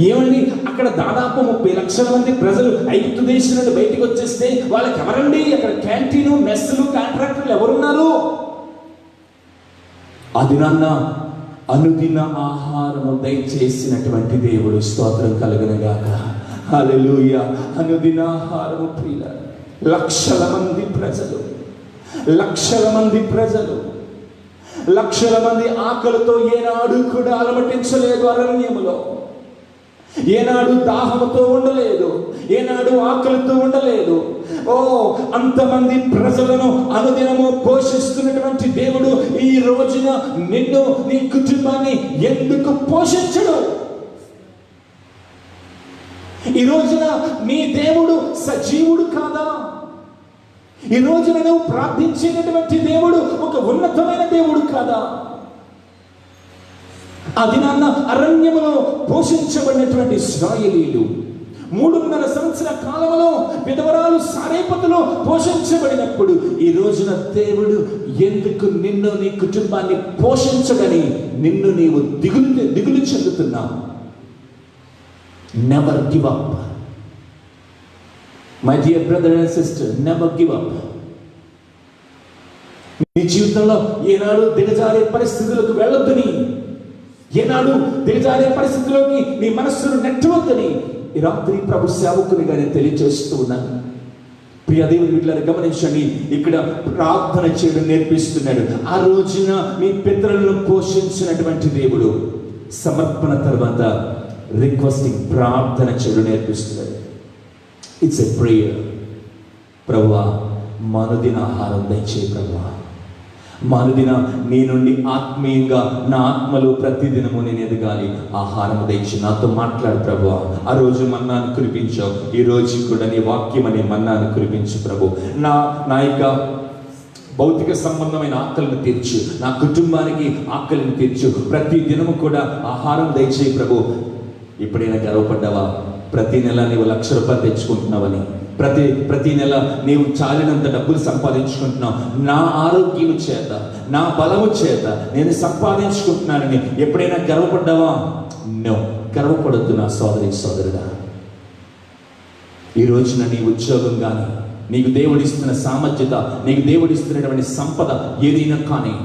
ఏమండి, అక్కడ దాదాపు 30 లక్షల మంది ప్రజలు ఐగుప్తు దేశం నుండి బయటికి వచ్చేస్తే వాళ్ళకి ఎవరండి అక్కడ క్యాంటీను, మెస్సులు, కాంట్రాక్టర్లు ఎవరున్నారు? అది నాన్న అనుదిన ఆహారము దయచేసినటువంటి దేవుడు, స్తోత్రం కలుగునుగాక. హల్లెలూయా. అనుదిన ఆహారము ప్రియుల లక్షల మంది ప్రజలు లక్షల మంది ఆకలితో ఏనాడు కూడా అలమటించలేదు అరణ్యములో, ఏనాడు దాహముతో ఉండలేదు, ఏనాడు ఆకలితో ఉండలేదు. అంతమంది ప్రజలను అనుదినము పోషిస్తున్నటువంటి దేవుడు ఈ రోజున నిన్ను, నీ కుటుంబాన్ని ఎందుకు పోషించడు? ఈ రోజున నీ దేవుడు సజీవుడు కాదా? ఈ రోజున నువ్వు ప్రార్థించేటటువంటి దేవుడు ఒక ఉన్నతమైన దేవుడు కాదా? అది నాన్న అరణ్యములో పోషించబడినటువంటి ఇశ్రాయేలీయులు 3.5 సంవత్సరాల కాలంలో విధవరాలు సారేపతులో పోషించబడినప్పుడు ఈ రోజున దేవుడు ఎందుకు నిన్ను, నీ కుటుంబాన్ని పోషించడని నిన్ను నీవు దిగులు చెందుతున్నావు? Never give up my dear brother and sister, never give up. నీ జీవితంలో ఏనాడు దిగజారే పరిస్థితులకు వెళ్ళొద్దని, ఏనాడు దిగజారే పరిస్థితిలోకి నీ మనస్సును నెట్టవద్దని ఈ రాత్రి ప్రభు సేవకునిగా నేను తెలియజేస్తూ ఉన్నాను. ప్రియ దేవుని బిడ్డలారా గమనించండి, ఇక్కడ ప్రార్థన చేయడం నేర్పిస్తున్నాడు. ఆ రోజున మీ పితరులను పోషించినటువంటి దేవుడు సమర్పణ తర్వాత రిక్వెస్టింగ్, ప్రార్థన చేయడం నేర్పిస్తున్నాడు. It's a prayer. ప్రభువా మనుదిన ఆహారం దయచేయి ప్రభువా, మనుదిన నీ నుండి ఆత్మీయంగా నా ఆత్మలో ప్రతిదినము నేను ఎదగాలి, ఆహారం దయచి నాతో మాట్లాడు ప్రభువా. ఆ రోజు మన్నాను కురిపించావు, ఈ రోజు కూడా నీ వాక్యం అనే మన్నాను కురిపించు ప్రభు. నా యొక్క భౌతిక సంబంధమైన ఆకలిని తీర్చు, నా కుటుంబానికి ఆకలిని తీర్చు, ప్రతి దినము కూడా ఆహారం దయచేయి ప్రభు. ఎప్పుడైనా గర్వపడ్డావా? ప్రతి నెల నీవు 1,00,000 రూపాయలు తెచ్చుకుంటున్నావని, ప్రతి నెల నీవు చాలినంత డబ్బులు సంపాదించుకుంటున్నావు, నా ఆరోగ్యం చేత, నా బలము చేత నేను సంపాదించుకుంటున్నానని ఎప్పుడైనా గర్వపడ్డావా? నో, గర్వపడద్దు నా సోదరుడా. ఈ రోజున నీ ఉద్యోగం కానీ, నీకు దేవుడిస్తున్న సామర్థ్యత, నీకు దేవుడిస్తున్నటువంటి సంపద ఏదైనా కానీ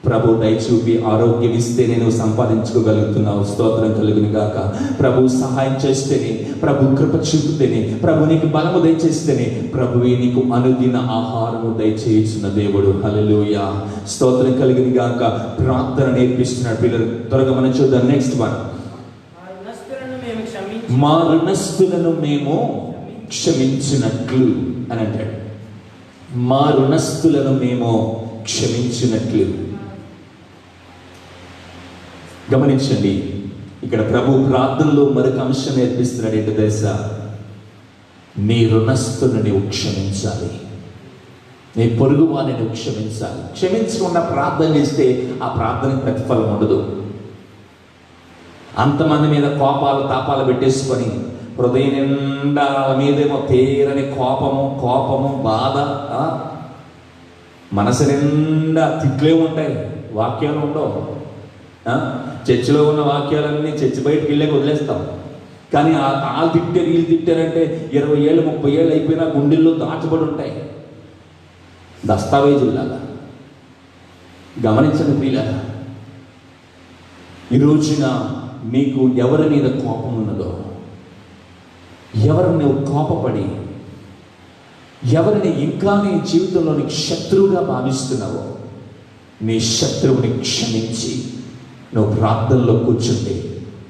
ప్రభు దయచూపి ఆరోగ్యం ఇస్తే నేను సంపాదించుకోగలుగుతున్నావు. స్తోత్రం కలుగును గాక. ప్రభు సహాయం చేస్తేనే, ప్రభు కృప చూపితేనే, ప్రభు నీకు బలము దయచేస్తేనే ప్రభువే నీకు అనుదిన ఆహారము దయచేస్తున్న దేవుడు. హల్లెలూయా. స్తోత్రం కలుగును గాక. ప్రార్థన నేర్పిస్తున్నాడు పిల్లలు. త్వరగా మనం చూద్దాం. నెక్స్ట్ వన్, మా రుణస్థులను మేము క్షమించినట్లు అని అంటాడు. మా రుణస్థులను మేము క్షమించినట్లు. గమనించండి, ఇక్కడ ప్రభు ప్రార్థనలో మరొక అంశం నేర్పిస్తున్నాడు. ఏంటో తెలుసా? నీ రుణస్థులను నీవు క్షమించాలి, నీ పొరుగు వారిని నువ్వు క్షమించాలి. క్షమించకుండా ప్రార్థన చేస్తే ఆ ప్రార్థనకు ప్రతిఫలం ఉండదు. అంతమంది మీద కోపాలు తాపాలు పెట్టేసుకొని హృదయం నిండా మీదేమో తీరని కోపము బాధ, మనసు నిండా తిట్లే ఉంటాయి, వాక్యాలు ఉండవు. చర్చిలో ఉన్న వాక్యాలన్నీ చర్చి బయటకు వెళ్ళాక వదిలేస్తాం. కానీ వాళ్ళు తిట్టారు, వీళ్ళు తిట్టారంటే 20 ఏళ్ళు 30 ఏళ్ళు అయిపోయినా గుండెల్లో దాచబడి ఉంటాయి దస్తావేజుల్లాగా. గమనించండి ప్రియులారా, ఈ రోజున మీకు ఎవరి మీద కోపం ఉన్నదో, ఎవరిని నువ్వు కోపపడి, ఎవరిని ఇంకా నీ జీవితంలో నీకు శత్రువుగా భావిస్తున్నావో, నీ శత్రువుని క్షమించి నువ్వు ప్రార్థనలో కూర్చుంటే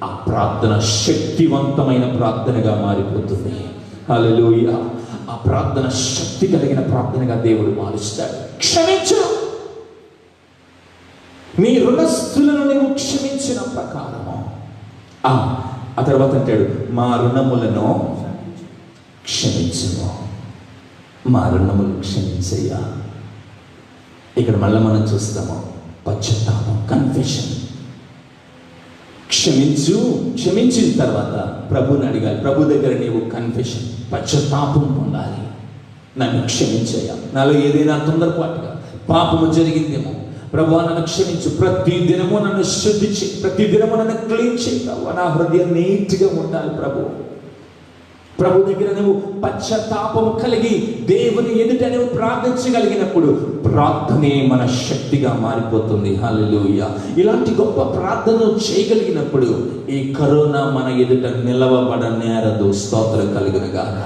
ఆ ప్రార్థన శక్తివంతమైన ప్రార్థనగా మారిపోతుంది. హల్లెలూయా. ఆ ప్రార్థన శక్తి కలిగిన ప్రార్థనగా దేవుడు మారుస్తాడు. క్షమించు, నీ రుణస్థులను నీవు క్షమించిన ప్రకారము. ఆ తర్వాత అంటాడు, మా రుణములను క్షమించుము. మా రుణములు క్షమించయ్యా. ఇక్కడ మళ్ళీ మనం చూస్తాము పశ్చాత్తాపం, కన్ఫెషన్. క్షమించిన తర్వాత ప్రభుని అడగాలి. ప్రభు దగ్గర నీవు కన్ఫెషన్, పశ్చాత్తాపం పొందాలి. నన్ను క్షమించయ్యా, నాలో ఏదైనా తొందరపాటుగా పాపము జరిగిందేమో ప్రభువా నన్ను క్షమించు, ప్రతి దినము నన్ను శుద్ధి చేయి, ప్రతి దినము నన్ను క్లీన్ చేయి ప్రభువా, నా హృదయం నీట్గా ఉండాలి. ప్రభు దగ్గర నువ్వు పశ్చాత్తాపము కలిగి దేవుని ఎదుట నువ్వు ప్రార్థించగలిగినప్పుడు ప్రార్థనే మన శక్తిగా మారిపోతుంది. హల్లెలూయా. ఇలాంటి గొప్ప ప్రార్థనలు చేయగలిగినప్పుడు ఈ కరోనా మన ఎదుట నిలవబడనేరదు. స్తోత్రం కలుగునుగాక.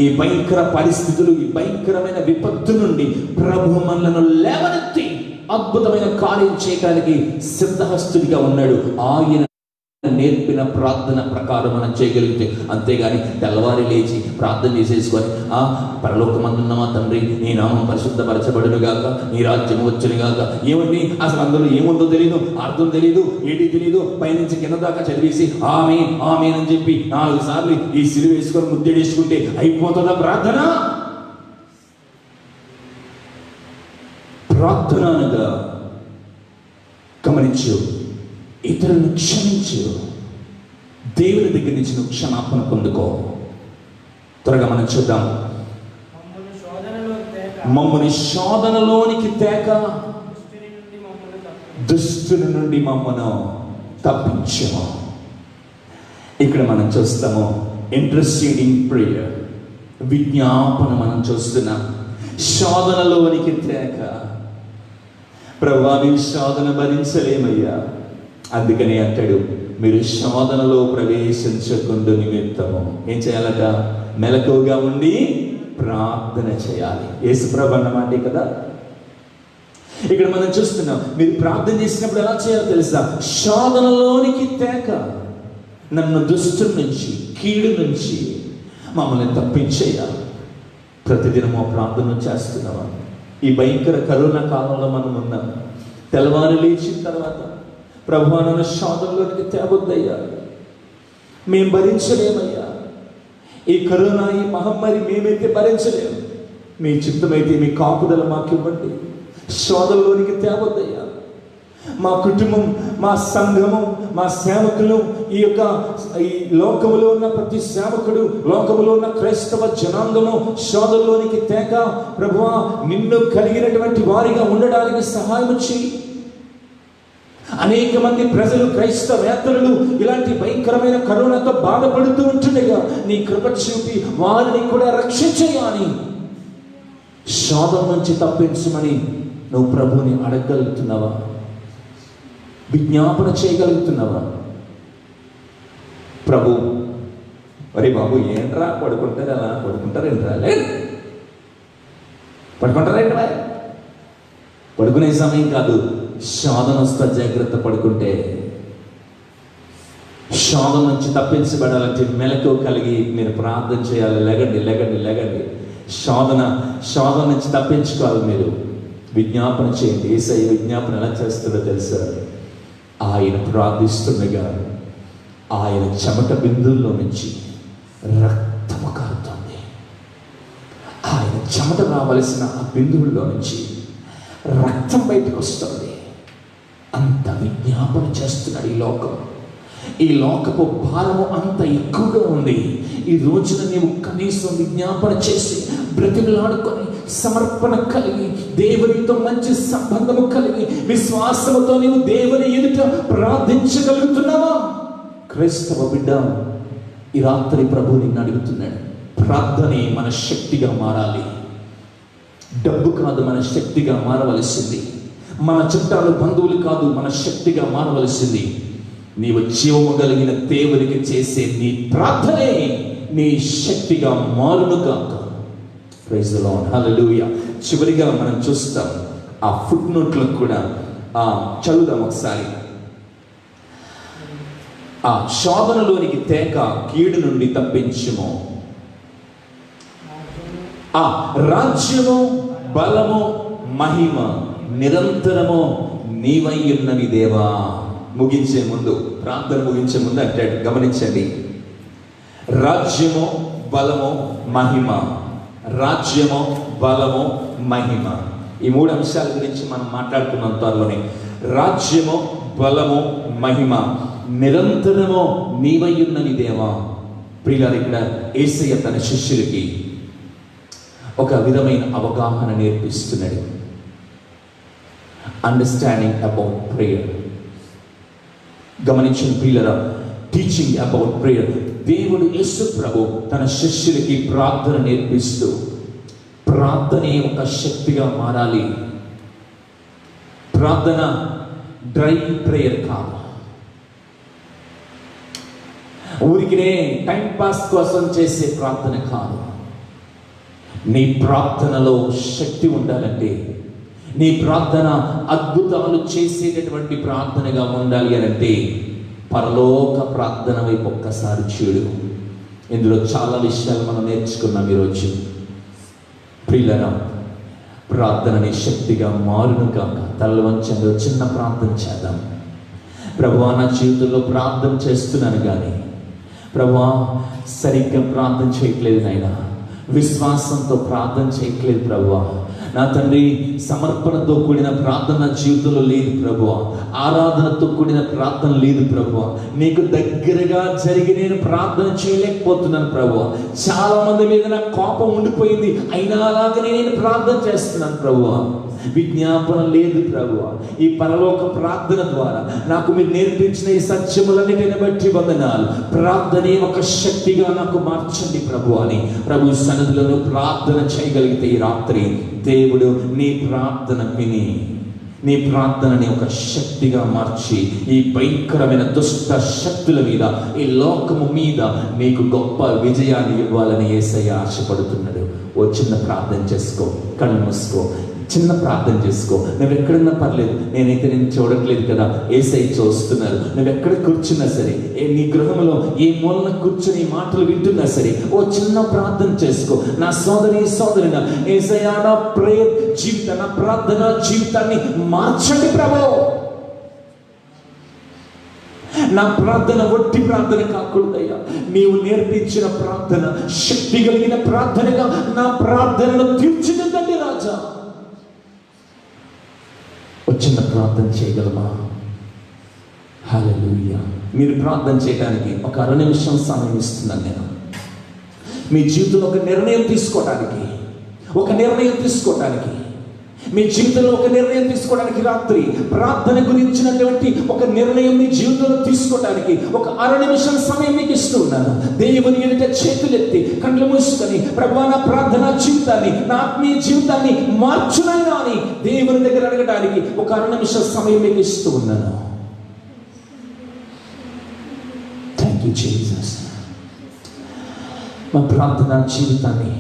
ఈ భయంకర పరిస్థితులు, ఈ భయంకరమైన విపత్తు నుండి ప్రభు మనలను లేవనెత్తి అద్భుతమైన కార్యం చేయడానికి సిద్ధహస్తుడిగా ఉన్నాడు. ఆయన నేర్పిన ప్రార్థన ప్రకారం మనం చేయగలిగితే, అంతేగాని తెల్లవారి లేచి ప్రార్థన చేసేసుకొని పరలోకమందున్న మా తండ్రి నీ నామం పరిశుద్ధపరచబడును గాక, నీ రాజ్యం వచ్చును గాక, ఏమండి అసలు అందులో ఏముందో తెలియదు, అర్థం తెలియదు, ఏంటి తెలియదు, పైనుంచి కింద దాకా చదివేసి ఆమేన్ ఆమేన్ అని చెప్పి 4 సార్లు ఈ సిలువ వేసుకొని ముద్దెడేసుకుంటే అయిపోతుందా ప్రార్థన? ప్రార్థన అనగా గమనించు, ఇతరులను క్షమించు, దేవుని దగ్గర నుంచి నువ్వు క్షమాపణ పొందుకో. త్వరగా మనం చూద్దాం. మమ్మల్ని శోధనలోనికి తేక దుష్టుని నుండి మమ్మను తప్పించము. ఇక్కడ మనం చూస్తాము ఇంటర్సీడింగ్ ప్రేయర్, విజ్ఞాపన మనం చూస్తున్నాం. శోధనలోనికి తేక, ప్రభువా నీ శోధన భరించలేమయ్యా, అందుకని అంటాడు మీరు శోధనలో ప్రవేశించకుండా నిమిత్తము ఏం చేయాలట? మెలకువగా ఉండి ప్రార్థన చేయాలి. యేసుప్రభు అన్నమాట కదా. ఇక్కడ మనం చూస్తున్నాం, మీరు ప్రార్థన చేసినప్పుడు ఎలా చేయాలో తెలుసా? శోధనలోనికి తేక, నన్ను దుష్టుడి నుంచి, కీడు నుంచి మమ్మల్ని తప్పించేయాలి. ప్రతిదినము ప్రార్థన చేస్తున్నావా? ఈ భయంకర కరోనా కాలంలో మనం ఉన్నాం. తెల్లవారు లేచిన తర్వాత ప్రభువా నన్ను శోధనలోనికి తేవద్దయ్యా, మేము భరించలేమయ్యా, ఈ కరోనా ఈ మహమ్మారి మేమైతే భరించలేము, మీ చిత్తమైతే మీ కాపుదల మాకు ఇవ్వండి, శోధనలోనికి తేవద్దయ్యా. మా కుటుంబం, మా సంఘము, మా సేవకులు, ఈ లోకములో ఉన్న ప్రతి సేవకుడు, లోకములో ఉన్న క్రైస్తవ జనాంగము శోధనలోనికి తేక ప్రభువా నిన్ను కలిగినటువంటి వారిగా ఉండడానికి సహాయం చేయి. అనేక మంది ప్రజలు, క్రైస్తవేతరులు ఇలాంటి భయంకరమైన కరోనాతో బాధపడుతూ ఉంటుండగా నీ కృప చూపి వారిని కూడా రక్షించేయాలి, శోధన నుంచి తప్పించమని నువ్వు ప్రభుని అడగలుగుతున్నావా? విజ్ఞాపన చేయగలుగుతున్నావా? ప్రభు అరే బాబు ఏంట్రా పడుకుంటారు, అలా పడుకుంటారేంట్రా, లేదు పడుకుంటారేంట్రా, పడుకునే సమయం కాదు, శోధన వస్తా జాగ్రత్త. పడుకుంటే శోధన నుంచి తప్పించబడాలంటే మెలకు కలిగి మీరు ప్రార్థన చేయాలి. లెగండి లెగండి లెగండి. శోధన నుంచి తప్పించుకోవాలి. మీరు విజ్ఞాపన చేయండి. యేసయ్య విజ్ఞాపన ఎలా చేస్తుందో తెలుసా? ఆయన ప్రార్థిస్తుండగా ఆయన చెమట బిందువుల్లో నుంచి రక్తము కారుతుంది. ఆయన చెమట రావలసిన ఆ బిందువుల్లో నుంచి రక్తం బయటకు వస్తుంది. అంత విజ్ఞాపన చేస్తున్నాడు ఈ లోకపు భారము అంత ఎక్కువగా ఉంది. ఈ రోజున నీవు కనీసం విజ్ఞాపన చేసి బ్రతిమలాడుకొని సమర్పణ కలిగి దేవునితో మంచి సంబంధము కలిగి విశ్వాసముతో నీవు దేవుని ఎదుట ప్రార్థించగలుగుతున్నావా? క్రైస్తవ బిడ్డ, ఈ రాత్రి ప్రభు నిన్ను అడుగుతున్నాడు. ప్రార్థనే మన శక్తిగా మారాలి. డబ్బు కాదు మన శక్తిగా మారవలసింది. మన చుట్టాలు, బంధువులు కాదు మన శక్తిగా మారవలసింది. నీవు జీవము కలిగిన దేవునికి చేసే నీ ప్రార్థనే నీ శక్తిగా మారునుగాక. ప్రైజ్ ది లార్డ్, హల్లెలూయా. చివరిగా మనం చూస్తాం, ఆ ఫుట్ నోట్లకు కూడా చదువుదాం ఒకసారి. శోధనలోనికి తేక కీడు నుండి తప్పించుము. రాజ్యము, బలము, మహిమ నిరంతరము నీవై ఉన్నవి దేవా. ముగించే ముందు, ప్రార్థన ముగించే ముందు అంటాడు, గమనించండి. రాజ్యము, బలము, మహిమ. రాజ్యము, బలము, మహిమ. ఈ 3 అంశాల గురించి మనం మాట్లాడుకున్నాం త్వరలోనే. రాజ్యము, బలము, మహిమ నిరంతరము నీవై ఉన్నవి దేవా. ప్రియులారా, ఇక్కడ యేసయ్య తన శిష్యులకి ఒక విధమైన అవగాహన నేర్పిస్తున్నాడు. Understanding about prayer. గమనించిన ప్రియులారా, టీచింగ్ అబౌట్ ప్రేయర్. దేవుడు యేసు ప్రభు తన శిష్యులకి ప్రార్థన నేర్పిస్తూ, ప్రార్థనే ఒక శక్తిగా మారాలి. ప్రార్థన డ్రై ప్రేయర్ కాదు, ఊరికినే టైం పాస్ కోసం చేసే ప్రార్థన కాదు. నీ ప్రార్థనలో శక్తి ఉండాలంటే, నీ ప్రార్థన అద్భుతాలు చేసేటటువంటి ప్రార్థనగా ఉండాలి అనంటే పరలోక ప్రార్థన వైపు ఒక్కసారి చూడు. ఇందులో చాలా విషయాలు మనం నేర్చుకున్నాం ఈరోజు. ప్రియులారా, ప్రార్థనని శక్తిగా మారును కాక. తల వంచంలో చిన్న ప్రార్థన చేద్దాం. ప్రభువా, నా జీవితంలో ప్రార్థన చేస్తున్నాను కానీ ప్రభువా సరిగ్గా ప్రార్థన చేయట్లేదు నాయనా, విశ్వాసంతో ప్రార్థన చేయట్లేదు ప్రభువా. నా తండ్రి, సమర్పణతో కూడిన ప్రార్థన జీవితంలో లేదు ప్రభువా. ఆరాధనతో కూడిన ప్రార్థన లేదు ప్రభువా. నీకు దగ్గరగా జరిగి నేను ప్రార్థన చేయలేకపోతున్నాను ప్రభువా. చాలా మంది మీద నాకు కోపం ఉండిపోయింది, అయినా అలాగనే నేను ప్రార్థన చేస్తున్నాను ప్రభువా. విజ్ఞాపన లేదు ప్రభువా. ఈ పరలోక ప్రార్థన ద్వారా నాకు మీరు నేర్పించిన ఈ సత్యములన్నిటిని బట్టి వందనాలు. ప్రార్థనే ఒక శక్తిగా నాకు మార్చండి ప్రభు అని ప్రభు సన్నిధిలో ప్రార్థన చేయగలిగితే ఈ రాత్రి దేవుడు నీ ప్రార్థన విని, నీ ప్రార్థనని ఒక శక్తిగా మార్చి ఈ భయంకరమైన దుష్ట శక్తుల మీద, ఈ లోకము మీద నీకు గొప్ప విజయాన్ని ఇవ్వాలని యేసయ్య ఆశపడుతున్నాడు. ఓ చిన్న ప్రార్థన చేసుకో, కళ్ళు మూసుకో, చిన్న ప్రార్థన చేసుకో. నువ్వు ఎక్కడున్నా పర్లేదు, నేనైతే నేను చూడట్లేదు కదా, యేసయ్య చూస్తున్నారు. నువ్వు ఎక్కడ కూర్చున్నా సరే, నీ గృహంలో ఏ మూలన కూర్చుని మాటలు వింటున్నా సరే, ఓ చిన్న ప్రార్థన చేసుకో. నా సోదరిగా యేసయ్య, నా ప్రేయర్ జీవితం, నా ప్రార్థన జీవితాన్ని మార్చండి ప్రభు. నా ప్రార్థన వట్టి ప్రార్థన కాకూడదయ్యా, నీవు నేర్పించిన ప్రార్థన శక్తి కలిగిన ప్రార్థనగా నా ప్రార్థనను తీర్చిదిద్దండి రాజా. చిన్న ప్రార్థన చేయగలమా? హల్లెలూయా. మీరు ప్రార్థన చేయడానికి ఒక 1 నిమిషం సమయం ఇస్తున్నాను నేను. మీ జీవితంలో ఒక నిర్ణయం తీసుకోవడానికి, మీ జీవితంలో ఒక నిర్ణయం తీసుకోవడానికి, రాత్రి ప్రార్థన గురించినటువంటి ఒక నిర్ణయం మీ జీవితంలో తీసుకోవడానికి ఒక 1 నిమిషం సమయం మీకు ఇస్తూ ఉన్నాను. దేవుని ఎదుట చేతులెత్తి కళ్ళు మూసుకొని, ప్రభువా నా ప్రార్థనా జీవితాన్ని, నా ఆత్మీయ జీవితాన్ని మార్చునైనా అని దేవుని దగ్గర అడగడానికి ఒక 1 నిమిషం సమయం మీకు ఇస్తూ ఉన్నాను. Thank you Jesus. మా ప్రార్థనా జీవితాన్ని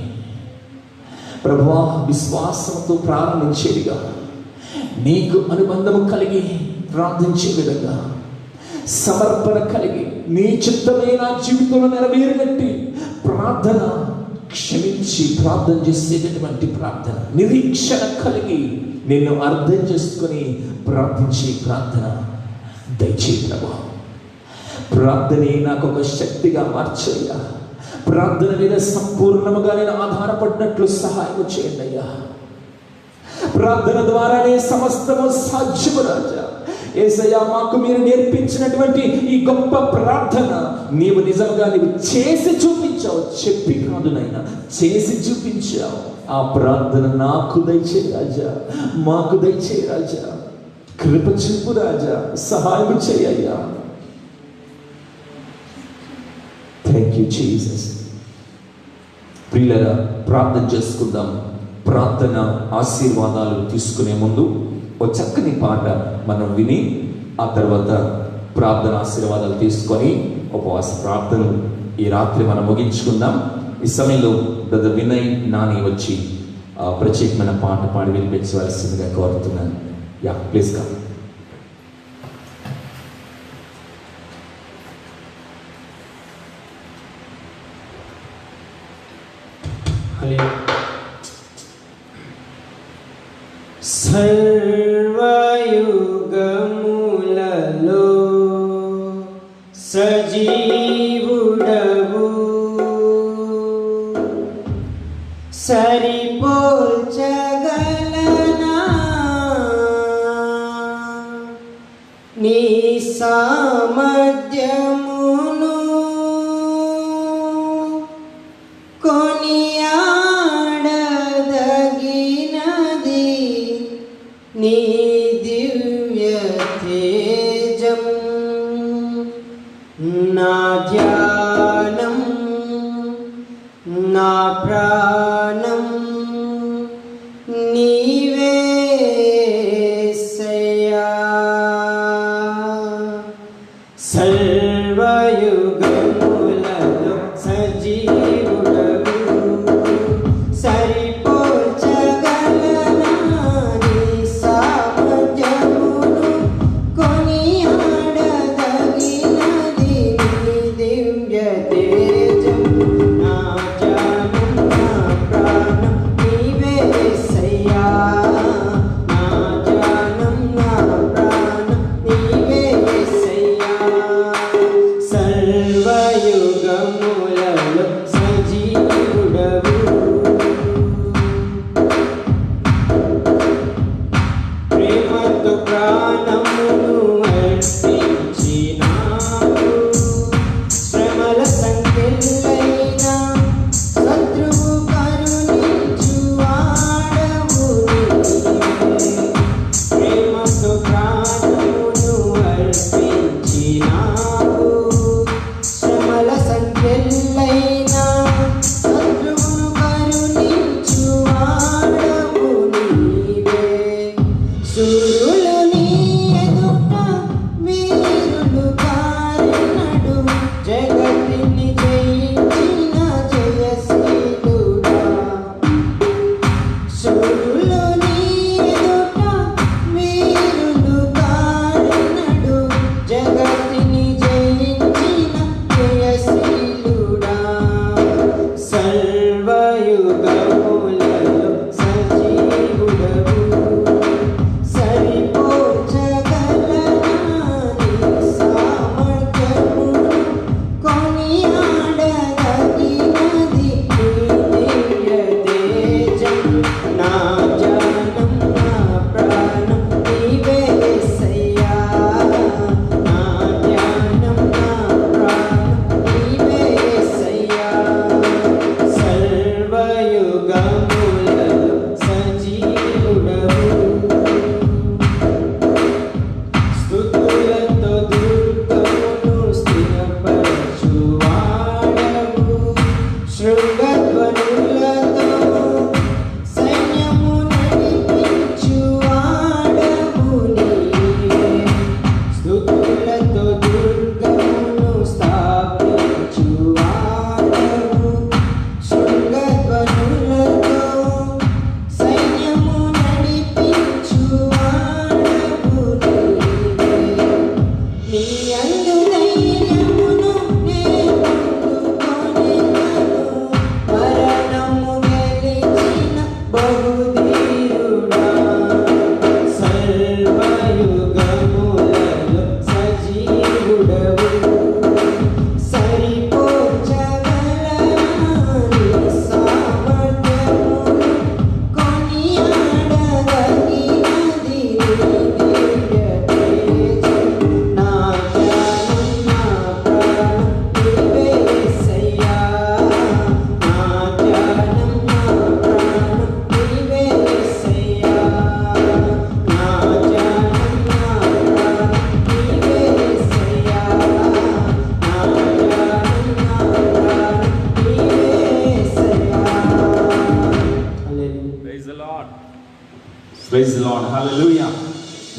ప్రభువా విశ్వాసంతో ప్రారంభించేదిగా, నీకు అనుబంధము కలిగి ప్రార్థించే విధంగా, సమర్పణ కలిగి నీ చిత్తమే నా జీవితంలో నెరవేరినట్టు ప్రార్థన, క్షమించి ప్రార్థన చేసేటటువంటి ప్రార్థన, నిరీక్షణ కలిగి నిన్ను అర్థం చేసుకొని ప్రార్థించే ప్రార్థన దయచేయి ప్రభువా. ప్రార్థనే నాకు ఒక శక్తిగా మార్చయ్యా. ప్రార్థన మీద సంపూర్ణముగా నేను ఆధారపడినట్లు సహాయం చేయండి అయ్యా. ప్రార్థన ద్వారానే సమస్తము సాధ్యము రాజా. యేసయ్యా, మాకు మీరు నేర్పించినటువంటి ఈ గొప్ప ప్రార్థన నీవు నిజంగా చేసి చూపించావు, చెప్పి కాదు నైనా, చేసి చూపించావు. ఆ ప్రార్థన నాకు దయచే రాజా, మాకు దయచే రాజా. కృప చూపు రాజా, సహాయం చేయయ్యా. Thank you Jesus. ప్రియులారా, ప్రార్థన చేసుకుందాం. ప్రార్థన ఆశీర్వాదాలు తీసుకునే ముందు ఒక చక్కని పాట మనం విని ఆ తర్వాత ప్రార్థన ఆశీర్వాదాలు తీసుకొని ఉపవాస ప్రార్థన ఈ రాత్రి మనం ముగించుకుందాం. ఈ సమయంలో బ్రదర్ వినయ్ నాని వచ్చి ప్రత్యేకమైన పాట పాడి వినిపించవలసిందిగా కోరుతున్నాను. Yeah, please come. సర్వయుగములలో సజీవుడవు, సరిపోల్చగలనా నీ సామర్థ్యమును, కొనియాడదగినది నీ దివ్య తేజం. నా ధ్యానం, నా ప్రాణం నీవే యేసయ్యా. సర్వయుగములలో సజీవుడవు, సరిపోల్చగలనా నీ సామర్థ్యమును, కొనియాడదగినది నీ దివ్య తేజం. నా ధ్యానం, నా ప్రాణం నీవే యేసయ్యా. నా ధ్యానం, నా ప్రాణం నీవే యేసయ్యా. సర్వయుగములలో సజీవుడవు, ప్రేమతో ప్రాణమును అర్పించినావు. శ్రమల సంకెళ్ళైన శత్రువు కరుణించువాడవు నీవే. ప్రేమతో ప్రాణమును అర్పించినావు. శ్రమల సంకెళ్ళైన శత్రువును కరుణించువాడవు నీవే. సూర్యులు నీ ఎదుట వీరులు కారెన్నడు, జగతిని జయించిన జయశీలుడా. సూర్యులు నీ ఎదుట వీరులు కారెన్నడు, జగతిని జయించిన జయశీలుడా. సర్వయుగములలో సజీవుడవు, సరిపోల్చగలనా నీ సామర్థ్యమును, కొనియాడదగినది నీ దివ్య తేజం. నా ధ్యానం, నా ప్రాణం నీవే యేసయ్యా. నా ధ్యానం, నా ప్రాణం నీవే యేసయ్యా. సర్వయుగములలో సజీవుడవు, స్తుతులతో దుర్గమును స్థిరపరచువాడవు. శృంగధ్వనులతో సైన్యము నడిపించువాడవు నీవే. స్తుతులతో దుర్గమును స్థాపించువాడవు. శృంగధ్వనులతో సైన్యము నడిపించువాడవు నీవే. నీ యందు ధైర్యమును నే పొందుకొనెదను, మరణము గెలిచిన బహుధీరుడా. సర్వయుగములలో సజీవుడవు, సరిపోల్చగలనా నీ సామర్థ్యమును, కొనియాడదగినది నీ దివ్య తేజం. నా ధ్యానం, నా ప్రాణం నీవే యేసయ్యా. నా ధ్యానం, నా ప్రాణం నీవే యేసయ్యా. నా ధ్యానం, నా ప్రాణం నీవే యేసయ్యా. నా ధ్యానం, నా ప్రాణం నీవే యేసయ్యా. Hallelujah. Praise the Lord. Praise the Lord. Hallelujah.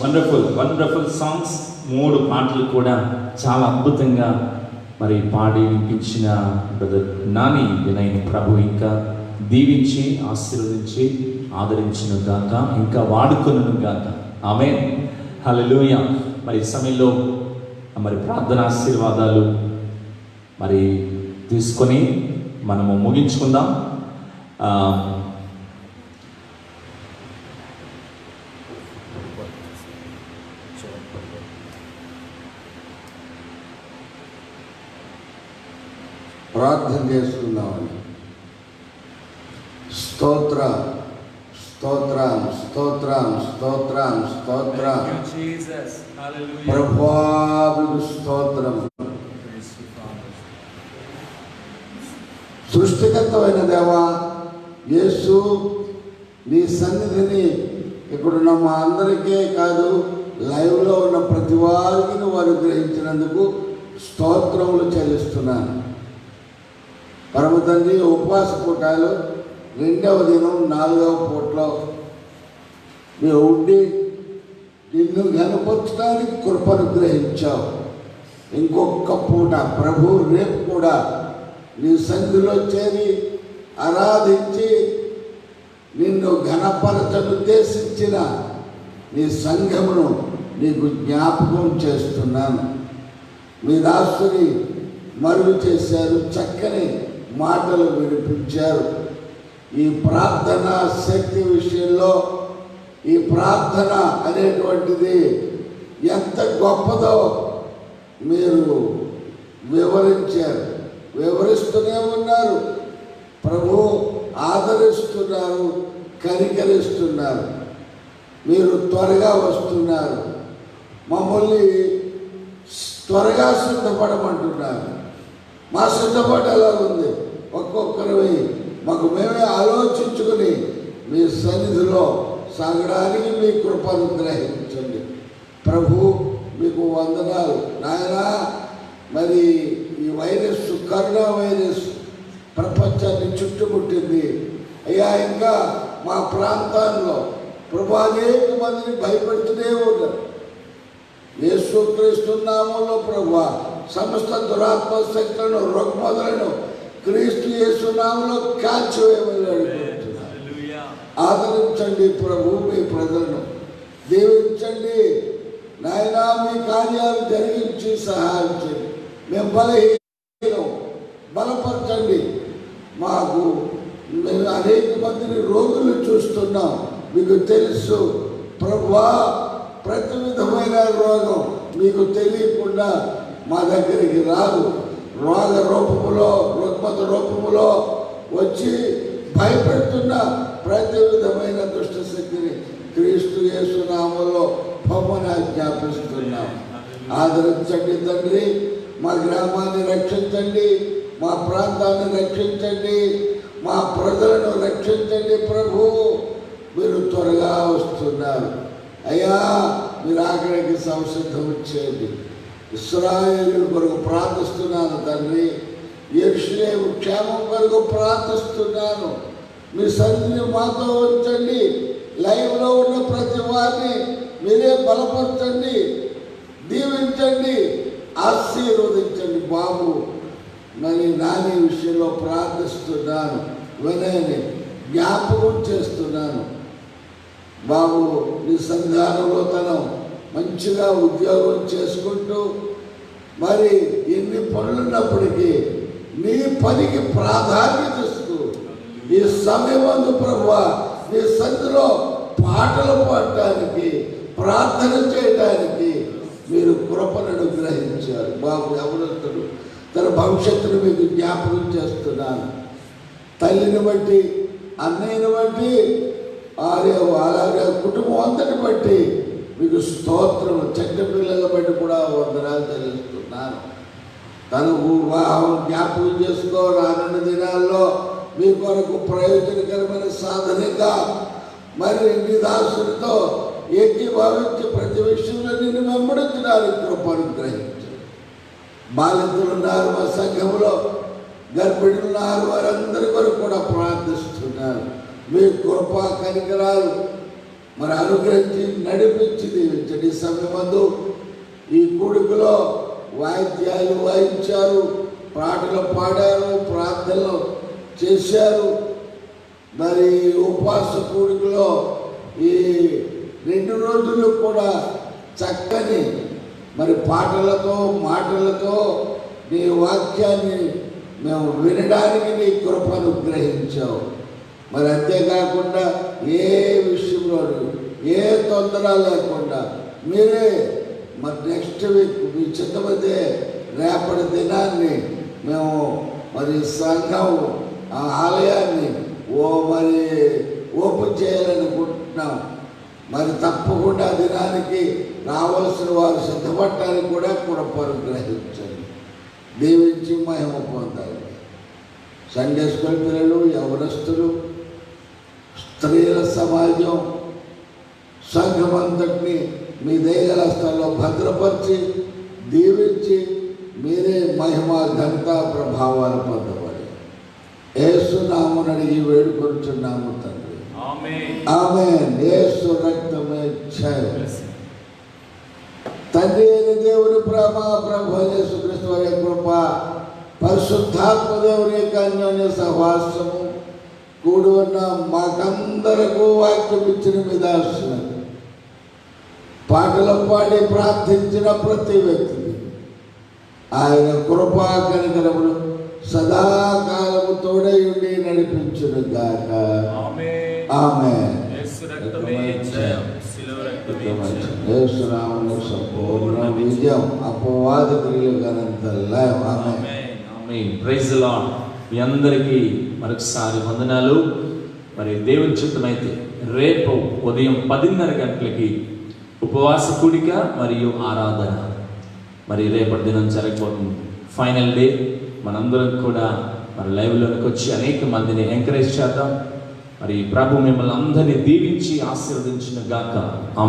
Wonderful wonderful songs. 3 పాటలు కూడా చాలా అద్భుతంగా మరి పాడి వినిపించిన బ్రదర్ నాని వినయ్ ప్రభు ఇంకా దీవించి ఆశీర్వదించి ఆదరించును గాక, ఇంకా వాడుకొనును గాక. ఆమేన్. హల్లెలూయా. మరి ఈ సమయంలో మరి ప్రార్థన ఆశీర్వాదాలు మరి తీసుకొని మనము ముగించుకుందాం. ప్రార్థన చేసుకుందామని. స్తోత్రం స్తోత్రం స్తోత్రం స్తోత్రం స్తోత్రం ప్రభువాకు స్తోత్రం. సృష్టికర్తమైన దేవా యేసు, నీ సన్నిధిని ఇక్కడున్న మా అందరికీ కాదు, లైవ్లో ఉన్న ప్రతి వారికి నువ్వు అనుగ్రహించినందుకు స్తోత్రములు చెల్లిస్తున్నాను. పరమ తండ్రి, ఉపవాస పూటాలు 2వ దినం 4వ పూటలో మేము ఉండి నిన్ను కనపరచడానికి కృపను గ్రహించావు. ఇంకొక పూట ప్రభు రేపు కూడా నీ సన్నిధిలో చేరి ఆరాధించి నిన్ను ఘనపరచనుద్దేశించిన నీ సంఘమును నీకు జ్ఞాపకం చేస్తున్నాను. మీ దాసుని మరుగు చేశారు, చక్కని మాటలు వినిపించారు. ఈ ప్రార్థన శక్తి విషయంలో ఈ ప్రార్థన అనేటువంటిది ఎంత గొప్పదో మీరు వివరిస్తూనే ఉన్నారు. ప్రభు ఆదరిస్తున్నారు, కనికరిస్తున్నారు. మీరు త్వరగా వస్తున్నారు, మమ్మల్ని త్వరగా సిద్ధపడమంటున్నారు. మా సిద్ధపాటు ఎలా ఉంది? ఒక్కొక్కరివి మాకు మేమే ఆలోచించుకుని మీ సన్నిధిలో సాగడానికి మీ కృపను గ్రహించండి. ప్రభు మీకు వందనాలు నాయనా. మరి ఈ వైరస్, కరోనా వైరస్ ప్రపంచాన్ని చుట్టుముట్టింది అయ్యా. ఇంకా మా ప్రాంతాల్లో ప్రభు అనేక మందిని భయపెడుతూనే ఉన్నారు. యేసుక్రీస్తు నామములో ప్రభువా సమస్త దురాత్మ శక్తులను, రుగ్మతలను క్రీస్తు యేసు నామములో కాల్చివేయమని అడుగుతున్నాను. ఆదరించండి ప్రభు మీ ప్రజలను, దీవించండి నాయనా. మీ కార్యాలు జరిగించి సహాయం చేయండి. మేము బలహీనం, బలపరచండి. మేము అనేక మందిని రోగులు చూస్తున్నాం, మీకు తెలుసు ప్రభువా. ప్రతి విధమైన రోగం మీకు తెలియకుండా మా దగ్గరికి రాదు. రోగ రూపములో, రుగ్మత రూపములో వచ్చి భయపెడుతున్న ప్రతి విధమైన దుష్ట శక్తిని క్రీస్తు యేసు నామములో పొమ్మని జ్ఞాపిస్తున్నాం. ఆదరించండి తండ్రి. మా గ్రామాన్ని రక్షించండి, మా ప్రాంతాన్ని రక్షించండి, మా ప్రజలను రక్షించండి. ప్రభు మీరు త్వరగా వస్తున్నారు అయ్యా. మీరు ఆఖరికి సంసిద్ధం చేయండి. ఇశ్రాయేలు కొరకు ప్రార్థిస్తున్నాను తండ్రి. యెరూషలేము క్షేమం కొరకు ప్రార్థిస్తున్నాను. మీ సన్నిధిని మాతో ఉంచండి. లైవ్లో ఉన్న ప్రతి వారిని మీరే బలపరచండి, దీవించండి, ఆశీర్వదించండి. బాబు మరి నాని విషయంలో ప్రార్థిస్తున్నాను, వినయని జ్ఞాపకం చేస్తున్నాను. బాబు నీ సంధానంలో తను మంచిగా ఉద్యోగం చేసుకుంటూ మరి ఎన్ని పనులున్నప్పటికీ నీ పనికి ప్రాధాన్యత ఇస్తూ ఈ సమయమందు ప్రభువా నీ సన్నిధిలో పాటలు పాడటానికి, ప్రార్థన చేయడానికి మీరు కృపను అనుగ్రహించారు. బాబు యవనస్తుడు తన భవిష్యత్తును మీకు జ్ఞాపకం చేస్తున్నాను. తల్లిని బట్టి, అన్నయ్యని బట్టి, అలాగే కుటుంబం అంతటి బట్టి మీకు స్తోత్రం. చెడ్డ పిల్లల బట్టి కూడా వందనాలు చెల్లిస్తున్నాను. తను వివాహం జ్ఞాపకం చేసుకో. రానున్న దినాల్లో మీ కొరకు ప్రయోజనకరమైన సాధనగా మరి నీ దాసునితో ఏకీభావించి ప్రతి విషయంలో నిన్ను వెంబడించడానికి కృపను గ్రహించు. బాలింతలు ఉన్నారు మా సంఘంలో, గర్భిణులు ఉన్నారు, వారందరి కొరకు కూడా ప్రార్థిస్తున్నారు. మీ కృప కనికరాలు మరి అనుగ్రహించి నడిపించి దీవించండి. ఈ సమయమందు ఈ కూడికలో వాయిద్యాలు వాయించారు, పాటలు పాడారు, ప్రార్థనలు చేశారు. మరి ఉపవాస కూడికలో ఈ 2 రోజులు కూడా చక్కని మరి పాటలతో, మాటలతో నీ వాక్యాన్ని మేము వినడానికి నీ కృపను గ్రహించావు. మరి అంతేకాకుండా ఏ విషయంలో ఏ తొందర లేకుండా మీరే మరి నెక్స్ట్ వీక్ మీ చిత్తమదే రేపటి దినాన్ని మేము మరి సంఘం ఆ ఆలయాన్ని మరి ఓపెన్ చేయాలనుకుంటున్నాం. మరి తప్పకుండా దినానికి రావాల్సిన వారు సిద్ధపడటానికి కూడా అనుగ్రహించండి. దీవించి మహిమ పొందాలి. సండే స్కూల్ పిల్లలు, యవనస్తులు, స్త్రీల సమాజం, సంఘమంతటిని మీ దయగల స్థలంలో భద్రపరిచి దీవించి మీరే మహిమ ఘనత ప్రభావాలు పొందబడి యేసు నామమున అడిగి వేడుకొనుచున్నాము తండ్రి. ఆమేన్. యేసు రక్తమే జయం. తండ్రి అయిన దేవుని ప్రేమ, ప్రభు యేసుక్రీస్తు వారి కృప, పరిశుద్ధాత్మ దేవుని యొక్క అన్యోన్య సహవాసము కూడి ఉన్న మాకందరకు వాక్యం ఇచ్చిన మీ దాసులకు, పాటలు పాడి ప్రార్థించిన ప్రతి వ్యక్తికి ఆయన కృపా కనికరములు సదాకాలము తోడయుండి నడిపించును గాక. ఆమేన్. యేసునామములో సంపూర్ణ విజయం, అపవాది క్రియలు గనంత లయం. ఆమేన్. Praise the Lord. మీ అందరికీ మరొకసారి వందనాలు. మరి దేవుని చిత్తమైతే రేపు ఉదయం 10:30 గంటలకి ఉపవాస కూడిక మరియు ఆరాధన మరి రేపటి దినం జరగబోతుంది. Final day. మనందరం కూడా మరి లైవ్లోనికి వచ్చి అనేక మందిని ఎంకరేజ్ చేద్దాం. మరి ప్రభు మిమ్మల్ని అందరినీ దీవించి ఆశీర్వదించును గాక.